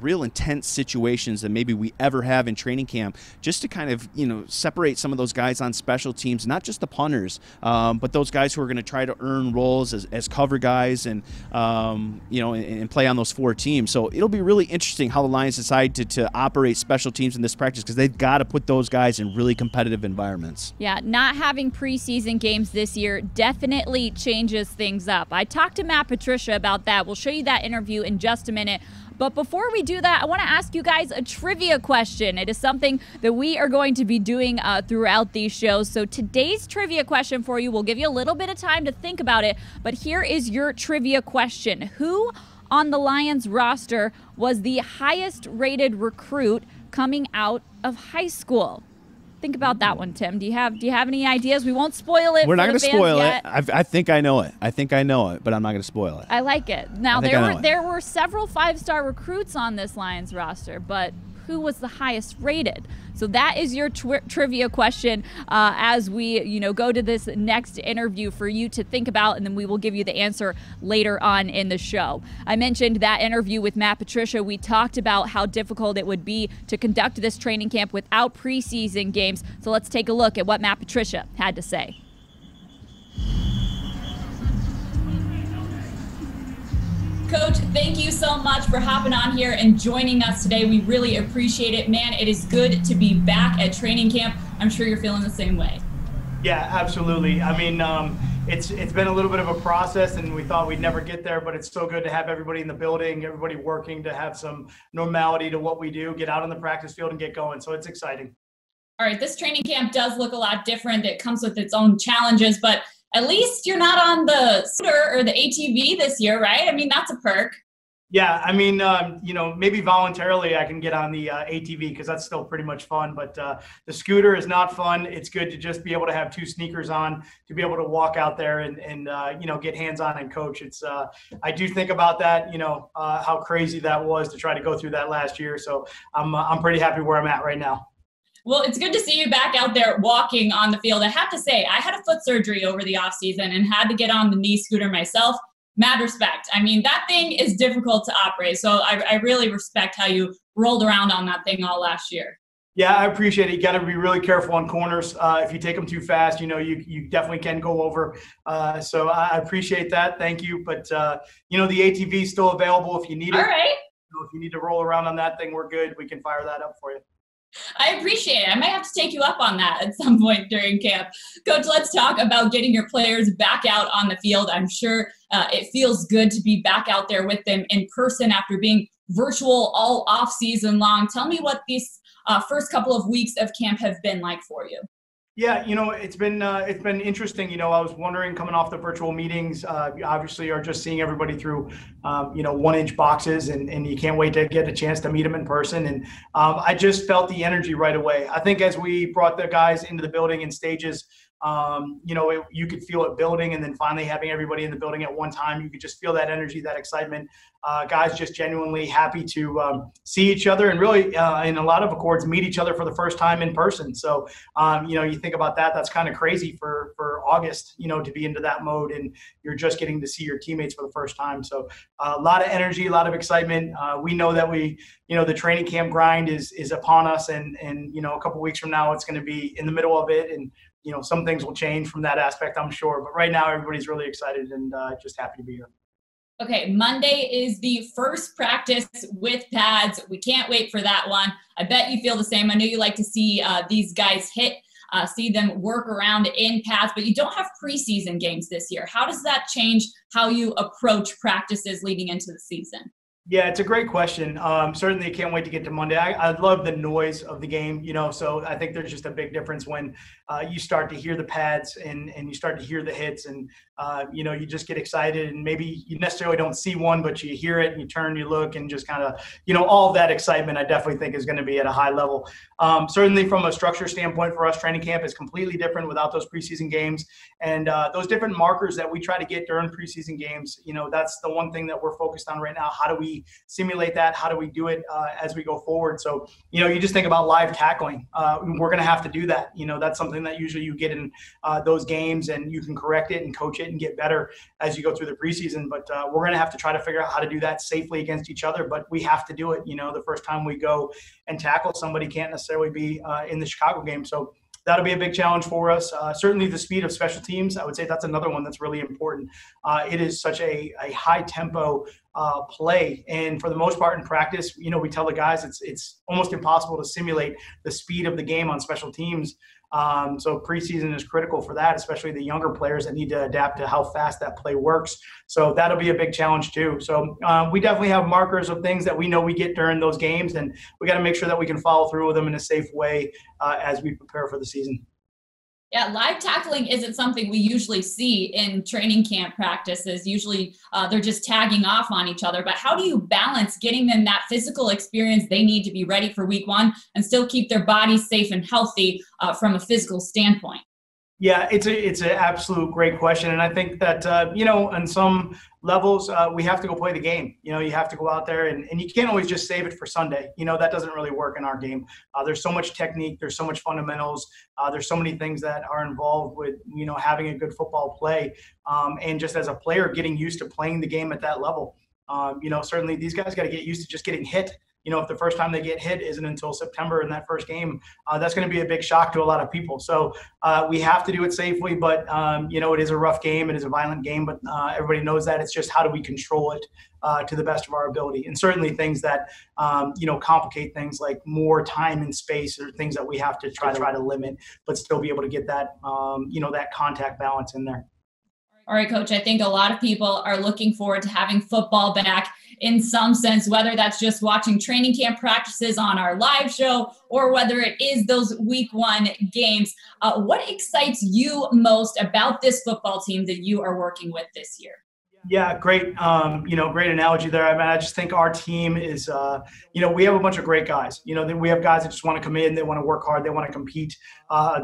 real intense situations than maybe we ever have in training camp, just to kind of, separate some of those guys on special teams, not just the punters, but those guys who are going to try to earn roles as cover guys and play on those four teams. So it'll be really interesting how the Lions decide to operate special teams in this practice, because they've got to put those guys in really competitive environments. Yeah, not having preseason games this year definitely changes things up. I talked to Matt Patricia about that. We'll show you that interview in just a minute. But before we do that, I want to ask you guys a trivia question. It is something that we are going to be doing throughout these shows. So today's trivia question for you, we'll give you a little bit of time to think about it, but here is your trivia question. Who on the Lions roster was the highest rated recruit coming out of high school? Think about that one, Tim. Do you have any ideas? We won't spoil it. We're not going to spoil yet. it. I think I know it. But I'm not going to spoil it. I like it. Now, there were several 5-star recruits on this Lions roster, but who was the highest rated? So that is your trivia question as we go to this next interview for you to think about, and then we will give you the answer later on in the show. I mentioned that interview with Matt Patricia. We talked about how difficult it would be to conduct this training camp without preseason games. So let's take a look at what Matt Patricia had to say. Coach, thank you so much for hopping on here and joining us today. We really appreciate it. Man, it is good to be back at training camp. I'm sure you're feeling the same way. Yeah, absolutely. I mean, it's been a little bit of a process, and we thought we'd never get there, but it's so good to have everybody in the building, everybody working, to have some normality to what we do, get out on the practice field and get going. So it's exciting. All right, this training camp does look a lot different. It comes with its own challenges, but at least you're not on the scooter or the ATV this year, right? I mean, that's a perk. Yeah, I mean, maybe voluntarily I can get on the ATV because that's still pretty much fun. But the scooter is not fun. It's good to just be able to have 2 sneakers on, to be able to walk out there and get hands-on and coach. It's I do think about that, how crazy that was to try to go through that last year. So I'm pretty happy where I'm at right now. Well, it's good to see you back out there walking on the field. I have to say, I had a foot surgery over the offseason and had to get on the knee scooter myself. Mad respect. I mean, that thing is difficult to operate. So I really respect how you rolled around on that thing all last year. Yeah, I appreciate it. You got to be really careful on corners. If you take them too fast, you definitely can go over. So I appreciate that. Thank you. But, the ATV is still available if you need it. All right. So if you need to roll around on that thing, we're good. We can fire that up for you. I appreciate it. I might have to take you up on that at some point during camp. Coach, let's talk about getting your players back out on the field. I'm sure it feels good to be back out there with them in person after being virtual all off season long. Tell me what these first couple of weeks of camp have been like for you. Yeah, it's been interesting. I was wondering, coming off the virtual meetings, obviously are just seeing everybody through, 1-inch boxes, and you can't wait to get a chance to meet them in person. And I just felt the energy right away. I think as we brought the guys into the building in stages, you could feel it building, and then finally having everybody in the building at one time, you could just feel that energy, that excitement. Guys just genuinely happy to see each other and really, in a lot of accords, meet each other for the first time in person. So, you think about that, that's kind of crazy for August, to be into that mode, and you're just getting to see your teammates for the first time. So a lot of energy, a lot of excitement. We know that the training camp grind is upon us, and a couple weeks from now, it's going to be in the middle of it. And some things will change from that aspect, I'm sure. But right now, everybody's really excited and just happy to be here. Okay, Monday is the first practice with pads. We can't wait for that one. I bet you feel the same. I know you like to see these guys see them work around in pads, but you don't have preseason games this year. How does that change how you approach practices leading into the season? Yeah, it's a great question. Certainly can't wait to get to Monday. I love the noise of the game, so I think there's just a big difference when you start to hear the pads and you start to hear the hits, and you just get excited, and maybe you necessarily don't see one, but you hear it and you turn, you look, and just kind of, all of that excitement I definitely think is going to be at a high level. Certainly from a structure standpoint for us, training camp is completely different without those preseason games, and those different markers that we try to get during preseason games, that's the one thing that we're focused on right now. How do we simulate that? How do we do it as we go forward? So, you just think about live tackling. We're going to have to do that. That's something that usually you get in those games, and you can correct it and coach it and get better as you go through the preseason. But we're going to have to try to figure out how to do that safely against each other. But we have to do it. The first time we go and tackle somebody can't necessarily be in the Chicago game. So that'll be a big challenge for us. Certainly the speed of special teams, I would say that's another one that's really important. It is such a high tempo play. And for the most part in practice, we tell the guys it's almost impossible to simulate the speed of the game on special teams. So preseason is critical for that, especially the younger players that need to adapt to how fast that play works. So that'll be a big challenge too. So we definitely have markers of things that we know we get during those games, and we got to make sure that we can follow through with them in a safe way as we prepare for the season. Yeah, live tackling isn't something we usually see in training camp practices. Usually they're just tagging off on each other. But how do you balance getting them that physical experience they need to be ready for week one and still keep their bodies safe and healthy from a physical standpoint? Yeah, it's an absolute great question. And I think that, on some levels, we have to go play the game. You have to go out there, and you can't always just save it for Sunday. That doesn't really work in our game. There's so much technique. There's so much fundamentals. There's so many things that are involved with, having a good football play. And just as a player, getting used to playing the game at that level. Certainly these guys got to get used to just getting hit. If the first time they get hit isn't until September in that first game, that's going to be a big shock to a lot of people. So we have to do it safely, but, it is a rough game. It is a violent game, but everybody knows that. It's just how do we control it to the best of our ability. And certainly things that, complicate things like more time and space are things that we have to try to limit, but still be able to get that, that contact balance in there. All right, Coach, I think a lot of people are looking forward to having football back in some sense, whether that's just watching training camp practices on our live show or whether it is those week one games. What excites you most about this football team that you are working with this year? Yeah, great. Great analogy there. I mean, I just think our team is, we have a bunch of great guys. We have guys that just want to come in, they want to work hard, they want to compete.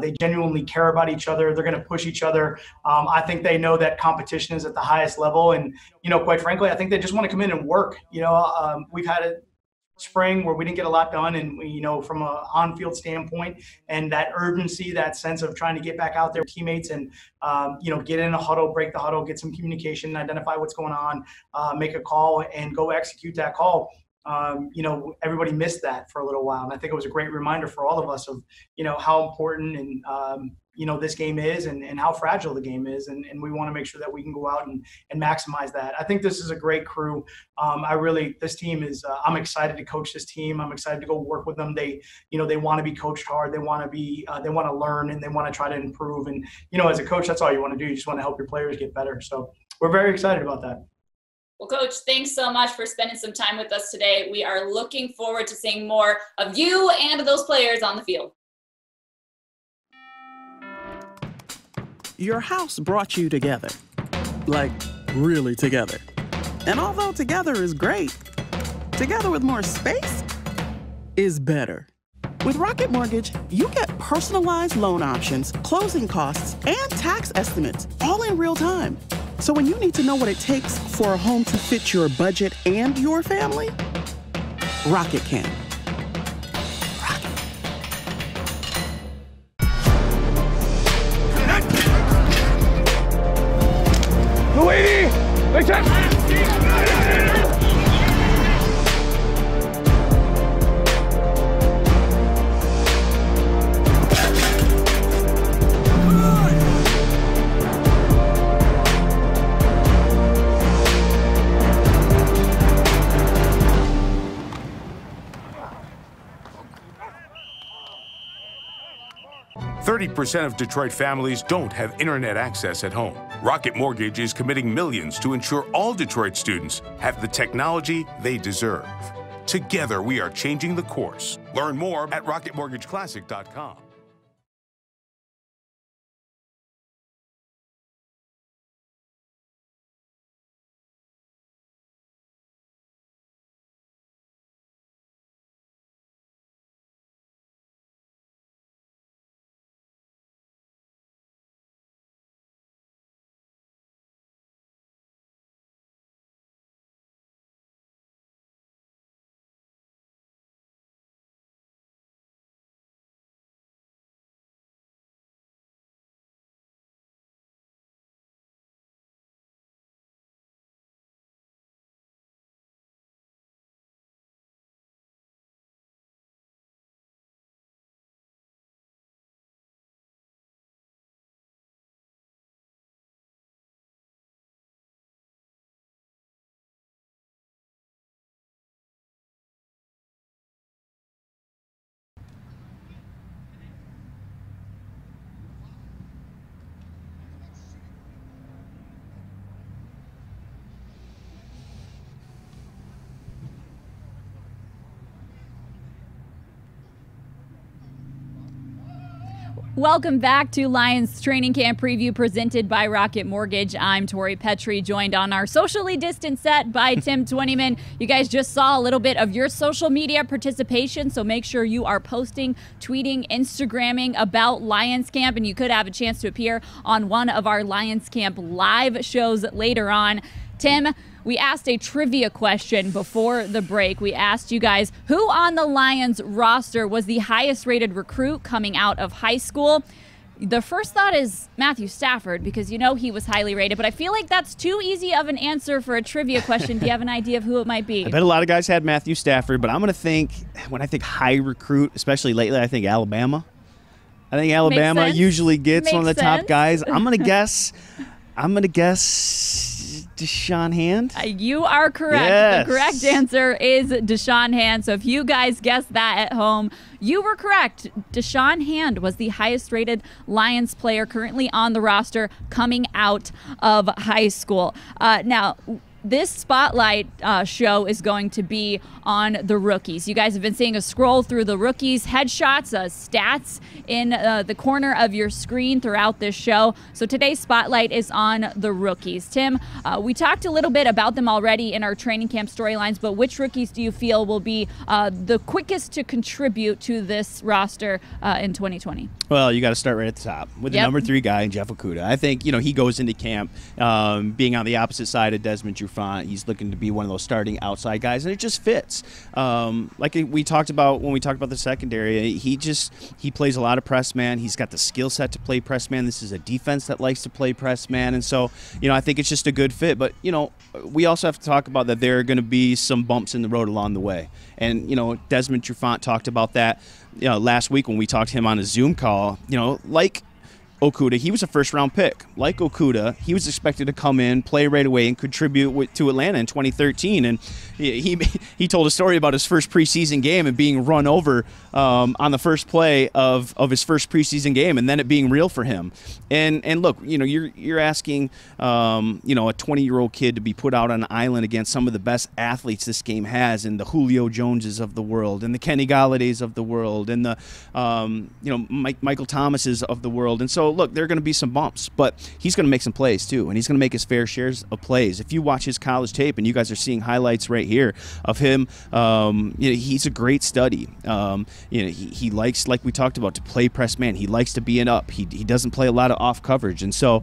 They genuinely care about each other. They're going to push each other. I think they know that competition is at the highest level. And, quite frankly, I think they just want to come in and work. We've had spring where we didn't get a lot done, and from an on-field standpoint, and that urgency, that sense of trying to get back out there with teammates and get in a huddle, break the huddle, get some communication, identify what's going on, make a call, and go execute that call. Everybody missed that for a little while, and I think it was a great reminder for all of us of how important and this game is, and how fragile the game is, and we want to make sure that we can go out and maximize that. I think this is a great crew. This team is, I'm excited to coach this team. I'm excited to go work with them. They want to be coached hard. They want to learn, and they want to try to improve. And, as a coach, that's all you want to do. You just want to help your players get better. So we're very excited about that. Well, Coach, thanks so much for spending some time with us today. We are looking forward to seeing more of you and those players on the field. Your house brought you together. Like, really together. And although together is great, together with more space is better. With Rocket Mortgage, you get personalized loan options, closing costs, and tax estimates all in real time. So when you need to know what it takes for a home to fit your budget and your family, Rocket can. Luigi, they check. 30% of Detroit families don't have internet access at home. Rocket Mortgage is committing millions to ensure all Detroit students have the technology they deserve. Together, we are changing the course. Learn more at rocketmortgageclassic.com. Welcome back to Lions Training Camp Preview presented by Rocket Mortgage. I'm Tori Petrie, joined on our socially distant set by Tim Twentyman. You guys just saw a little bit of your social media participation, so make sure you are posting, tweeting, Instagramming about Lions Camp, and you could have a chance to appear on one of our Lions Camp live shows later on. Tim, we asked a trivia question before the break. We asked you guys who on the Lions roster was the highest rated recruit coming out of high school. The first thought is Matthew Stafford, because you know he was highly rated, but I feel like that's too easy of an answer for a trivia question. Do you have an idea of who it might be? I bet a lot of guys had Matthew Stafford, but I'm going to think, when I think high recruit, especially lately, I think Alabama. I think Alabama usually gets one of the top guys. I'm going to guess Deshaun Hand? You are correct. Yes. The correct answer is Deshaun Hand. So if you guys guessed that at home, you were correct. Deshaun Hand was the highest rated Lions player currently on the roster coming out of high school. Now, this spotlight show is going to be on the rookies. You guys have been seeing us scroll through the rookies' headshots, stats in the corner of your screen throughout this show. So today's spotlight is on the rookies. Tim, we talked a little bit about them already in our training camp storylines, but which rookies do you feel will be the quickest to contribute to this roster in 2020? Well, you got to start right at the top with the number 3 guy, Jeff Okuda. I think, he goes into camp being on the opposite side of Desmond Trufant. Trufant. He's looking to be one of those starting outside guys, and it just fits. Like we talked about when we talked about the secondary, he plays a lot of press man. He's got the skill set to play press man. This is a defense that likes to play press man, and so I think it's just a good fit. But we also have to talk about that there are going to be some bumps in the road along the way, and Desmond Trufant talked about that last week when we talked to him on a Zoom call. Like Okuda, he was a first-round pick. Like Okuda, he was expected to come in, play right away, and contribute to Atlanta in 2013. And he told a story about his first preseason game and being run over on the first play of his first preseason game, and then it being real for him. And look, you're asking a 20-year-old kid to be put out on an island against some of the best athletes this game has, and the Julio Joneses of the world, and the Kenny Galladays of the world, and the Michael Thomases of the world. And so look, there are going to be some bumps, but he's going to make some plays too, and he's going to make his fair shares of plays. If you watch his college tape, and you guys are seeing highlights right here of him, he's a great study. He likes, like we talked about, to play press man. He likes to be in up. He doesn't play a lot of off coverage, and so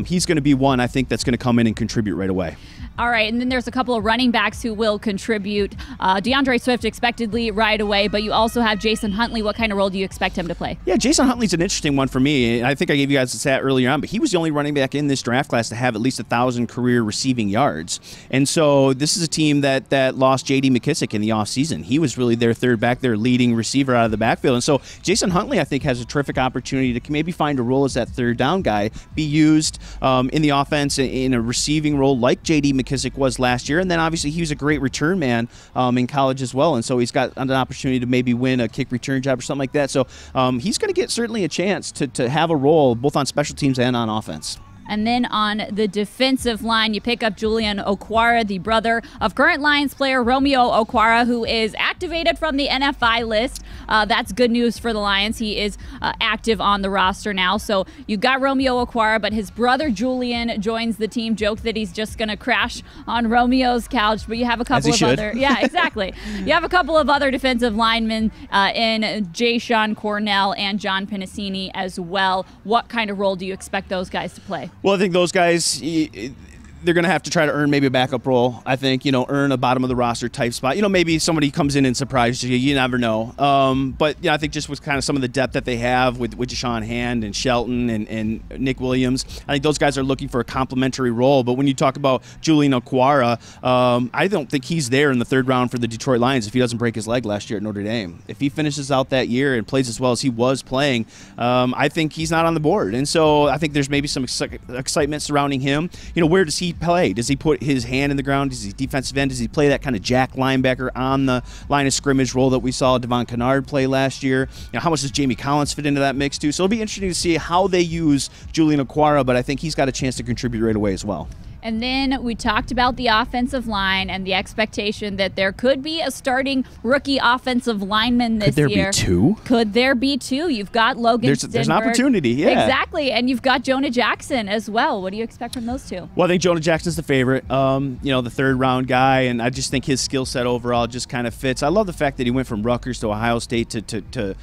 he's going to be one I think that's going to come in and contribute right away. All right, and then there's a couple of running backs who will contribute. Deandre Swift expectedly right away, but you also have Jason Huntley. What kind of role do you expect him to play? Yeah, Jason Huntley's an interesting one for me. I think I gave you guys a stat earlier on, but he was the only running back in this draft class to have at least 1,000 career receiving yards. And so this is a team that lost J.D. McKissick in the offseason. He was really their third back, their leading receiver out of the backfield. And so Jason Huntley, I think, has a terrific opportunity to maybe find a role as that third down guy, be used in the offense in a receiving role like J.D. McKissick was last year. And then obviously he was a great return man in college as well. And so he's got an opportunity to maybe win a kick return job or something like that. So he's going to get certainly a chance to have a role both on special teams and on offense. And then on the defensive line, you pick up Julian Okwara, the brother of current Lions player Romeo Okwara, who is activated from the NFI list. That's good news for the Lions. He is active on the roster now. So you've got Romeo Okwara, but his brother Julian joins the team. Joke that he's just going to crash on Romeo's couch, but you have a couple of other. Yeah, exactly. You have a couple of other defensive linemen in Jayshon Cornell and John Pennicini as well. What kind of role do you expect those guys to play? Well, I think those guys, they're going to have to try to earn maybe a backup role. I think, earn a bottom of the roster type spot. Maybe somebody comes in and surprises you. You never know. But I think just with kind of some of the depth that they have with Deshaun Hand and Shelton and Nick Williams, I think those guys are looking for a complementary role. But when you talk about Julian Okwara, I don't think he's there in the third round for the Detroit Lions if he doesn't break his leg last year at Notre Dame. If he finishes out that year and plays as well as he was playing, I think he's not on the board. And so I think there's maybe some excitement surrounding him. Where does he play? Does he put his hand in the ground? Does he defensive end? Does he play that kind of jack linebacker on the line of scrimmage role that we saw Devon Kennard play last year? How much does Jamie Collins fit into that mix too? So it'll be interesting to see how they use Julian Okwara, but I think he's got a chance to contribute right away as well. And then we talked about the offensive line and the expectation that there could be a starting rookie offensive lineman this year. Could there be two? Could there be two? You've got Logan Stenberg. There's an opportunity, yeah. Exactly. And you've got Jonah Jackson as well. What do you expect from those two? Well, I think Jonah Jackson's the favorite, the third round guy, and I just think his skill set overall just kind of fits. I love the fact that he went from Rutgers to Ohio State to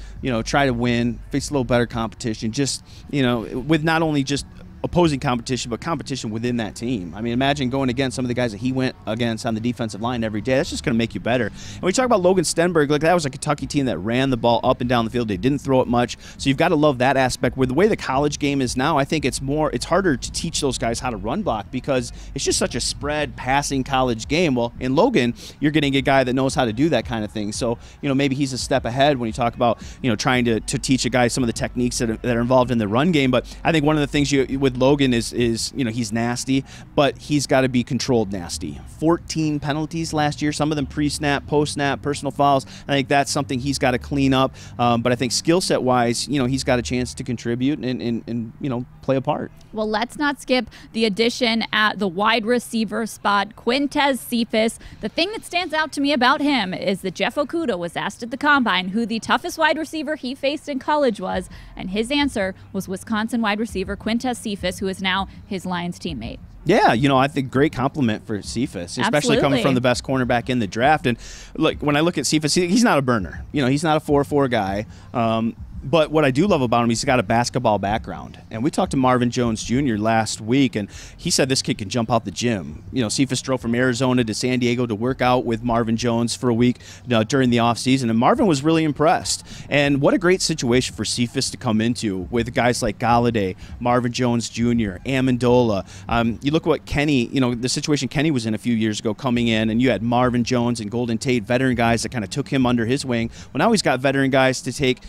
try to win, face a little better competition, just, with not only just opposing competition, but competition within that team. I mean, imagine going against some of the guys that he went against on the defensive line every day. That's just going to make you better. And we talk about Logan Stenberg, that was a Kentucky team that ran the ball up and down the field. They didn't throw it much. So you've got to love that aspect. Where the way the college game is now, I think it's harder to teach those guys how to run block because it's just such a spread passing college game. Well, in Logan, you're getting a guy that knows how to do that kind of thing. So, maybe he's a step ahead when you talk about, trying to teach a guy some of the techniques that are involved in the run game. But I think one of the things with Logan is he's nasty, but he's got to be controlled nasty. 14 penalties last year, some of them pre-snap, post-snap, personal fouls. I think that's something he's got to clean up. But I think skill set wise, he's got a chance to contribute and play a part. Well, let's not skip the addition at the wide receiver spot, Quintez Cephus. The thing that stands out to me about him is that Jeff Okuda was asked at the Combine who the toughest wide receiver he faced in college was, and his answer was Wisconsin wide receiver Quintez Cephus, who is now his Lions teammate. Yeah, I think great compliment for Cephus, especially coming from the best cornerback in the draft. And look, when I look at Cephus, he's not a burner. He's not a 4-4 guy. But what I do love about him, he's got a basketball background. And we talked to Marvin Jones Jr. last week, and he said this kid can jump out the gym. You know, Cephus drove from Arizona to San Diego to work out with Marvin Jones for a week during the offseason, and Marvin was really impressed. And what a great situation for Cephus to come into with guys like Galladay, Marvin Jones Jr., Amendola. You look what Kenny, the situation Kenny was in a few years ago coming in, and you had Marvin Jones and Golden Tate, veteran guys that kind of took him under his wing. Well, now he's got veteran guys to take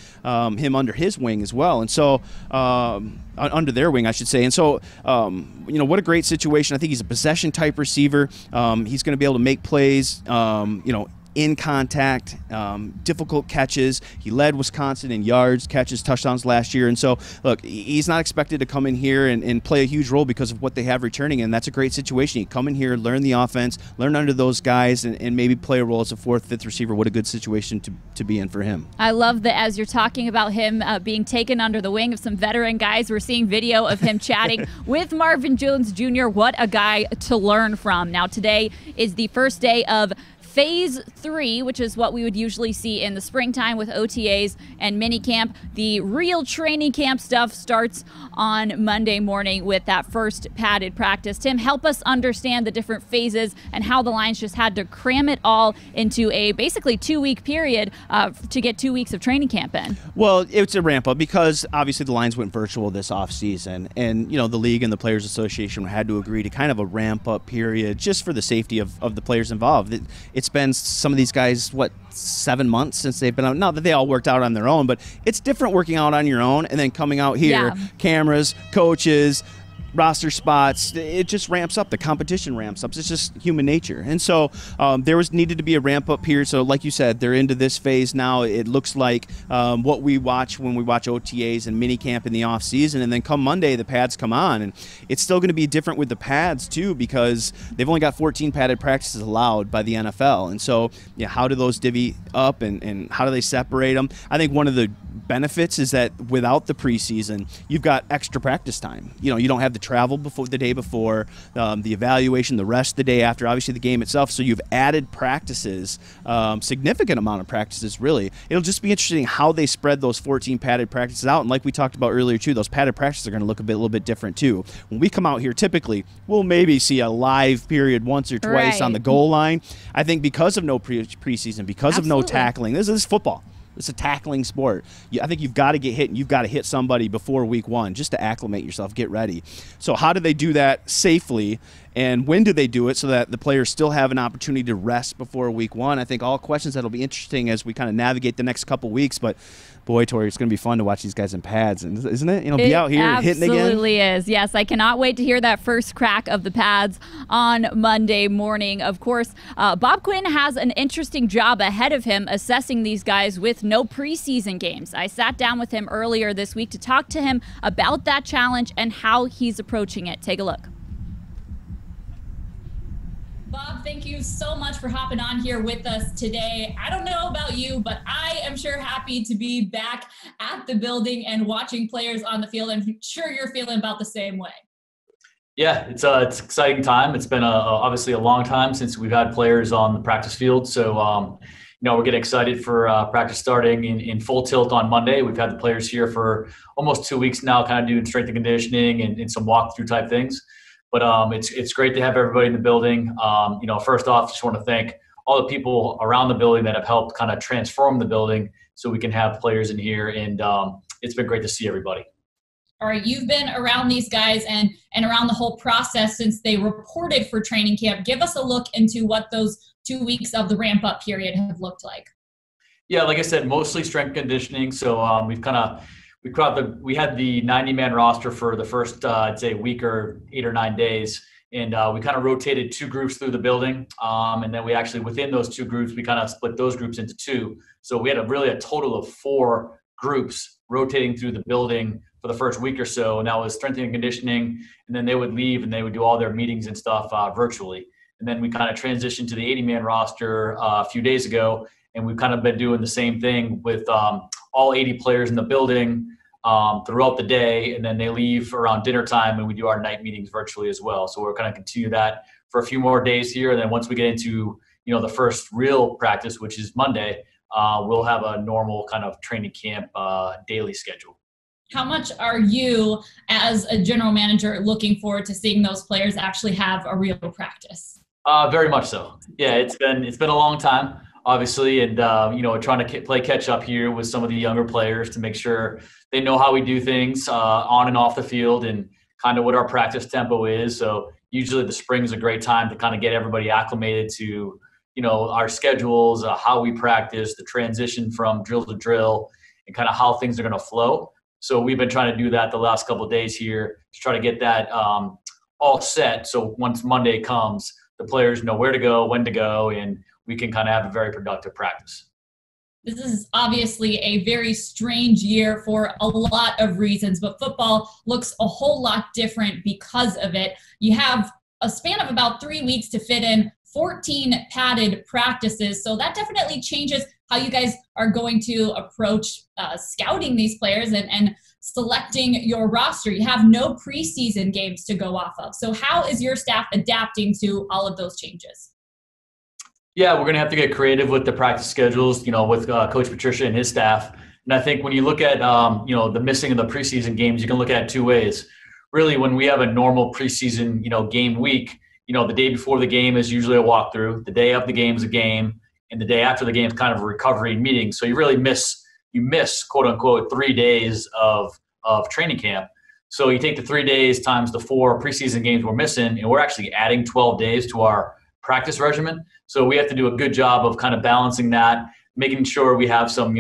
him under his wing as well, and so under their wing, I should say. And so, what a great situation. I think he's a possession type receiver. He's going to be able to make plays, in contact, difficult catches. He led Wisconsin in yards, catches, touchdowns last year. And so, look, he's not expected to come in here and play a huge role because of what they have returning, and that's a great situation. You come in here, learn the offense, learn under those guys, and maybe play a role as a fourth, fifth receiver. What a good situation to be in for him. I love that as you're talking about him being taken under the wing of some veteran guys, we're seeing video of him chatting with Marvin Jones Jr. What a guy to learn from. Now, today is the first day of Phase 3, which is what we would usually see in the springtime with OTAs and minicamp. The real training camp stuff starts on Monday morning with that first padded practice. Tim, help us understand the different phases and how the Lions just had to cram it all into a basically 2-week period to get 2 weeks of training camp in. Well, it's a ramp up because obviously the Lions went virtual this offseason, and the league and the Players Association had to agree to kind of a ramp up period just for the safety of the players involved. It's been some of these guys, 7 months since they've been out. Not that they all worked out on their own, but it's different working out on your own and then coming out here, cameras, coaches, roster spots. It just ramps up. The competition ramps up. It's just human nature. And so there needed to be a ramp up period. So like you said, they're into this phase now. It looks like what we watch when we watch OTAs and minicamp in the off season, and then come Monday the pads come on, and it's still going to be different with the pads too because they've only got 14 padded practices allowed by the NFL. And so how do those divvy up and how do they separate them? I think one of the benefits is that without the preseason, you've got extra practice time. You don't have the travel before the day before, the evaluation, the rest the day after, obviously the game itself. So you've added practices, significant amount of practices, really. It'll just be interesting how they spread those 14 padded practices out. And like we talked about earlier, too, those padded practices are going to look a little bit different, too. When we come out here, typically, we'll maybe see a live period once or twice on the goal line. I think because of no preseason, because of no tackling, this is football. It's a tackling sport. I think you've got to get hit, and you've got to hit somebody before week 1 just to acclimate yourself, get ready. So how do they do that safely, and when do they do it so that the players still have an opportunity to rest before week 1? I think all questions that will be interesting as we kind of navigate the next couple weeks. But boy, Tori, it's going to be fun to watch these guys in pads, isn't it? Be out here hitting again. It absolutely is. Yes, I cannot wait to hear that first crack of the pads on Monday morning. Of course, Bob Quinn has an interesting job ahead of him assessing these guys with no preseason games. I sat down with him earlier this week to talk to him about that challenge and how he's approaching it. Take a look. Bob, thank you so much for hopping on here with us today. I don't know about you, but I am sure happy to be back at the building and watching players on the field. I'm sure you're feeling about the same way. Yeah, it's an exciting time. It's been obviously a long time since we've had players on the practice field. So, we're getting excited for practice starting in full tilt on Monday. We've had the players here for almost 2 weeks now, kind of doing strength and conditioning and some walkthrough type things. But it's great to have everybody in the building. First off, just want to thank all the people around the building that have helped kind of transform the building so we can have players in here. And it's been great to see everybody. All right, you've been around these guys and around the whole process since they reported for training camp. Give us a look into what those 2 weeks of the ramp-up period have looked like. Yeah, like I said, mostly strength conditioning. So we had the 90-man roster for the first, I'd say, week or 8 or 9 days. And we kind of rotated 2 groups through the building. And then we actually, within those 2 groups, we kind of split those groups into 2. So we had a total of 4 groups rotating through the building for the first week or so. And that was strength and conditioning. And then they would leave and they would do all their meetings and stuff virtually. And then we kind of transitioned to the 80-man roster a few days ago. And we've kind of been doing the same thing with all 80 players in the building throughout the day. And then they leave around dinner time and we do our night meetings virtually as well. So we're going to continue that for a few more days here. And then once we get into, the first real practice, which is Monday, we'll have a normal kind of training camp daily schedule. How much are you, as a general manager, looking forward to seeing those players actually have a real practice? Very much so. Yeah, it's been a long time, obviously, and trying to play catch up here with some of the younger players to make sure they know how we do things on and off the field and kind of what our practice tempo is. So usually the spring is a great time to kind of get everybody acclimated to, our schedules, how we practice, the transition from drill to drill, and kind of how things are going to flow. So we've been trying to do that the last couple of days here to try to get that all set. So once Monday comes, the players know where to go, when to go, and we can kind of have a very productive practice. This is obviously a very strange year for a lot of reasons, but football looks a whole lot different because of it. You have a span of about 3 weeks to fit in 14 padded practices. So that definitely changes how you guys are going to approach scouting these players and selecting your roster. You have no preseason games to go off of. So how is your staff adapting to all of those changes? Yeah, we're going to have to get creative with the practice schedules, with Coach Patricia and his staff. And I think when you look at, the missing of the preseason games, you can look at it 2 ways. Really, when we have a normal preseason, game week, the day before the game is usually a walkthrough. The day of the game is a game. And the day after the game is kind of a recovery meeting. So you really miss quote unquote 3 days of training camp. So you take the 3 days times the 4 preseason games we're missing, and we're actually adding 12 days to our practice regimen. So we have to do a good job of kind of balancing that, making sure we have some,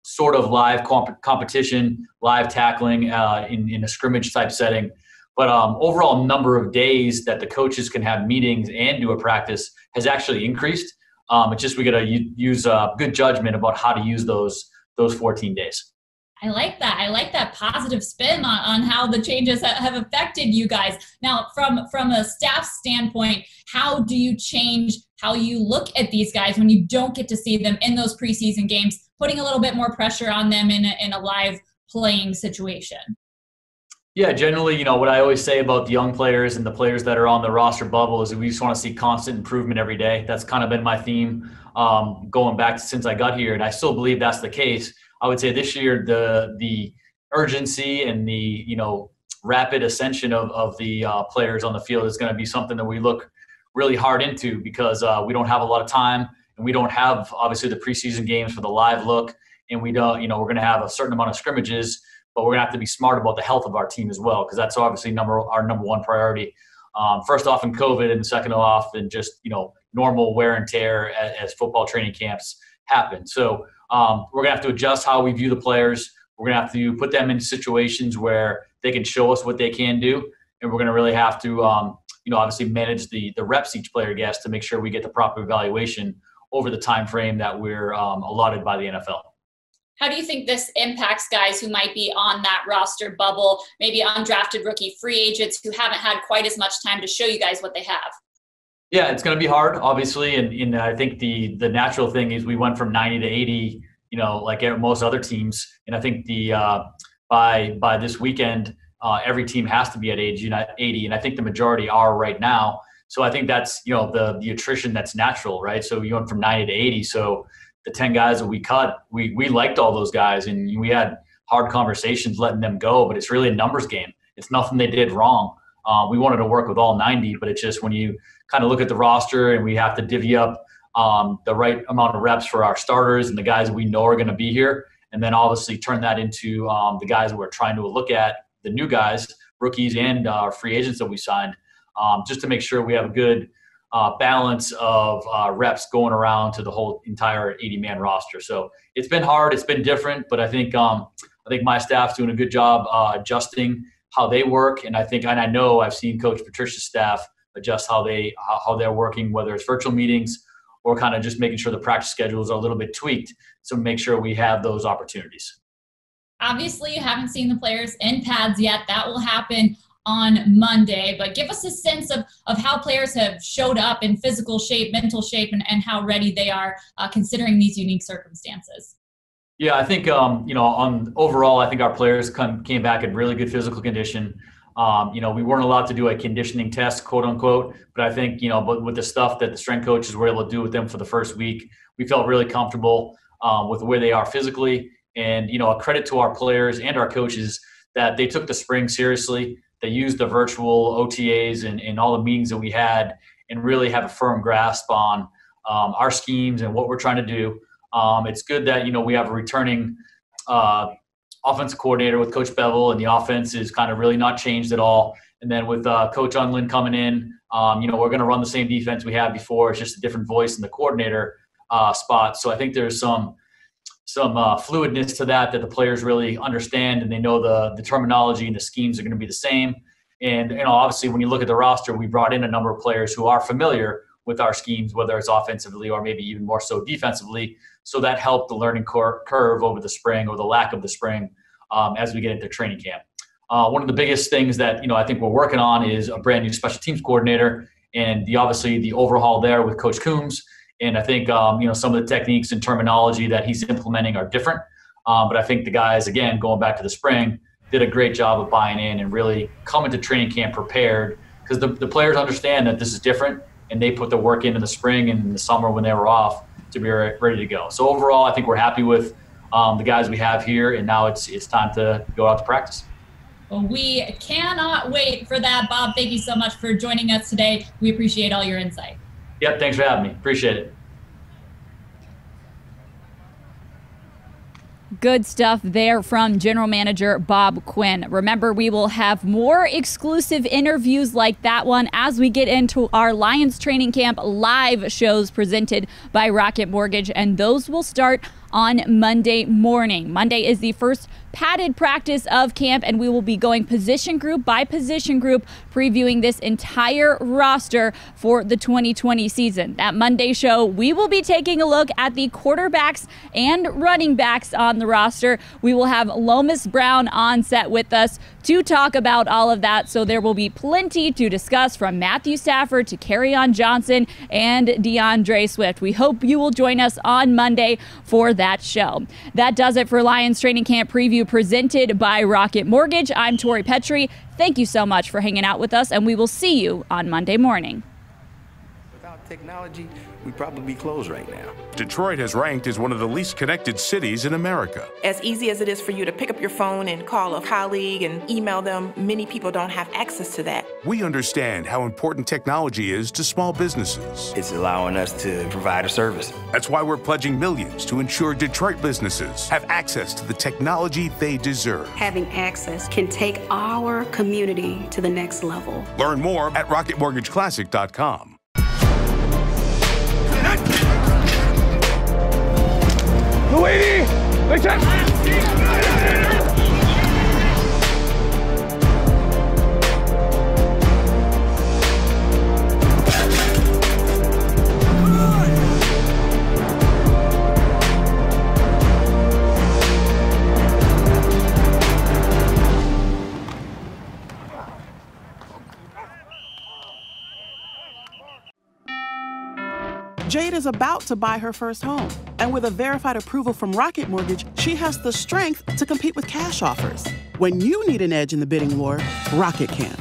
sort of live competition, live tackling in a scrimmage type setting. But overall number of days that the coaches can have meetings and do a practice has actually increased. It's just we got to use good judgment about how to use those 14 days. I like that. I like that positive spin on how the changes have affected you guys. Now, from a staff standpoint, how do you change how you look at these guys when you don't get to see them in those preseason games, putting a little bit more pressure on them in a live playing situation? Yeah, generally, what I always say about the young players and the players that are on the roster bubble is that we just want to see constant improvement every day. That's kind of been my theme going back since I got here, and I still believe that's the case. I would say this year the urgency and the rapid ascension of the players on the field is going to be something that we look really hard into because we don't have a lot of time, and we don't have obviously the preseason games for the live look, and we don't we're going to have a certain amount of scrimmages. But we're going to have to be smart about the health of our team as well, because that's obviously our number one priority. First off in COVID, and second off in just, normal wear and tear as football training camps happen. So we're going to have to adjust how we view the players. We're going to have to put them in situations where they can show us what they can do. And we're going to really have to, obviously manage the reps each player gets to make sure we get the proper evaluation over the time frame that we're allotted by the NFL. How do you think this impacts guys who might be on that roster bubble, maybe undrafted rookie free agents who haven't had quite as much time to show you guys what they have? Yeah, it's going to be hard, obviously. And I think the natural thing is we went from 90 to 80, like most other teams. And I think by this weekend, every team has to be at age 80. And I think the majority are right now. So I think that's, the attrition that's natural, right? So you went from 90 to 80. So the 10 guys that we cut, we liked all those guys, and we had hard conversations letting them go, but it's really a numbers game. It's nothing they did wrong. We wanted to work with all 90, but it's just when you kind of look at the roster and we have to divvy up the right amount of reps for our starters and the guys that we know are going to be here, and then obviously turn that into the guys that we're trying to look at, the new guys, rookies, and our free agents that we signed, just to make sure we have a good balance of reps going around to the whole entire 80-man roster. So it's been hard, it's been different, but I think my staff's doing a good job adjusting how they work, and I know I've seen Coach Patricia's staff adjust how they're working, whether it's virtual meetings or kind of just making sure the practice schedules are a little bit tweaked to make sure we have those opportunities. Obviously, you haven't seen the players in pads yet. That will happen on Monday, but give us a sense of how players have showed up in physical shape, mental shape, and how ready they are considering these unique circumstances. Yeah, I think, overall, I think our players came back in really good physical condition. We weren't allowed to do a conditioning test, quote unquote, but I think, but with the stuff that the strength coaches were able to do with them for the first week, we felt really comfortable with where they are physically. And, a credit to our players and our coaches that they took the spring seriously. They used the virtual OTAs and all the meetings that we had and really have a firm grasp on our schemes and what we're trying to do. It's good that, we have a returning offensive coordinator with Coach Bevel, and the offense is kind of really not changed at all. And then with Coach Unlin coming in, we're going to run the same defense we had before. It's just a different voice in the coordinator spot. So I think there's some fluidness to that the players really understand, and they know the terminology and the schemes are going to be the same. And, obviously when you look at the roster, we brought in a number of players who are familiar with our schemes, whether it's offensively or maybe even more so defensively. So that helped the learning curve over the spring, or the lack of the spring, as we get into training camp. One of the biggest things that, I think we're working on is a brand new special teams coordinator, and obviously the overhaul there with Coach Coombs. And I think, some of the techniques and terminology that he's implementing are different. But I think the guys, again, going back to the spring, did a great job of buying in and really coming to training camp prepared, because the players understand that this is different, and they put the work in the spring and in the summer when they were off to be ready to go. So overall, I think we're happy with the guys we have here, and now it's time to go out to practice. Well, we cannot wait for that. Bob, thank you so much for joining us today. We appreciate all your insight. Yep, thanks for having me. Appreciate it. Good stuff there from General Manager Bob Quinn. Remember, we will have more exclusive interviews like that one as we get into our Lions Training Camp live shows presented by Rocket Mortgage, and those will start on Monday morning. Monday is the first padded practice of camp, and we will be going position group by position group, previewing this entire roster for the 2020 season. That Monday show, we will be taking a look at the quarterbacks and running backs on the roster. We will have Lomas Brown on set with us to talk about all of that, so there will be plenty to discuss, from Matthew Stafford to Kerryon Johnson and Deandre Swift. We hope you will join us on Monday for that show. That does it for Lions Training Camp Preview presented by Rocket Mortgage. I'm Tori Petrie. Thank you so much for hanging out with us, and we will see you on Monday morning. Without technology, we'd probably be closed right now. Detroit has ranked as one of the least connected cities in America. As easy as it is for you to pick up your phone and call a colleague and email them, many people don't have access to that. We understand how important technology is to small businesses. It's allowing us to provide a service. That's why we're pledging millions to ensure Detroit businesses have access to the technology they deserve. Having access can take our community to the next level. Learn more at rocketmortgageclassic.com. Luigi, they test. Jade is about to buy her first home. And with a verified approval from Rocket Mortgage, she has the strength to compete with cash offers. When you need an edge in the bidding war, Rocket can.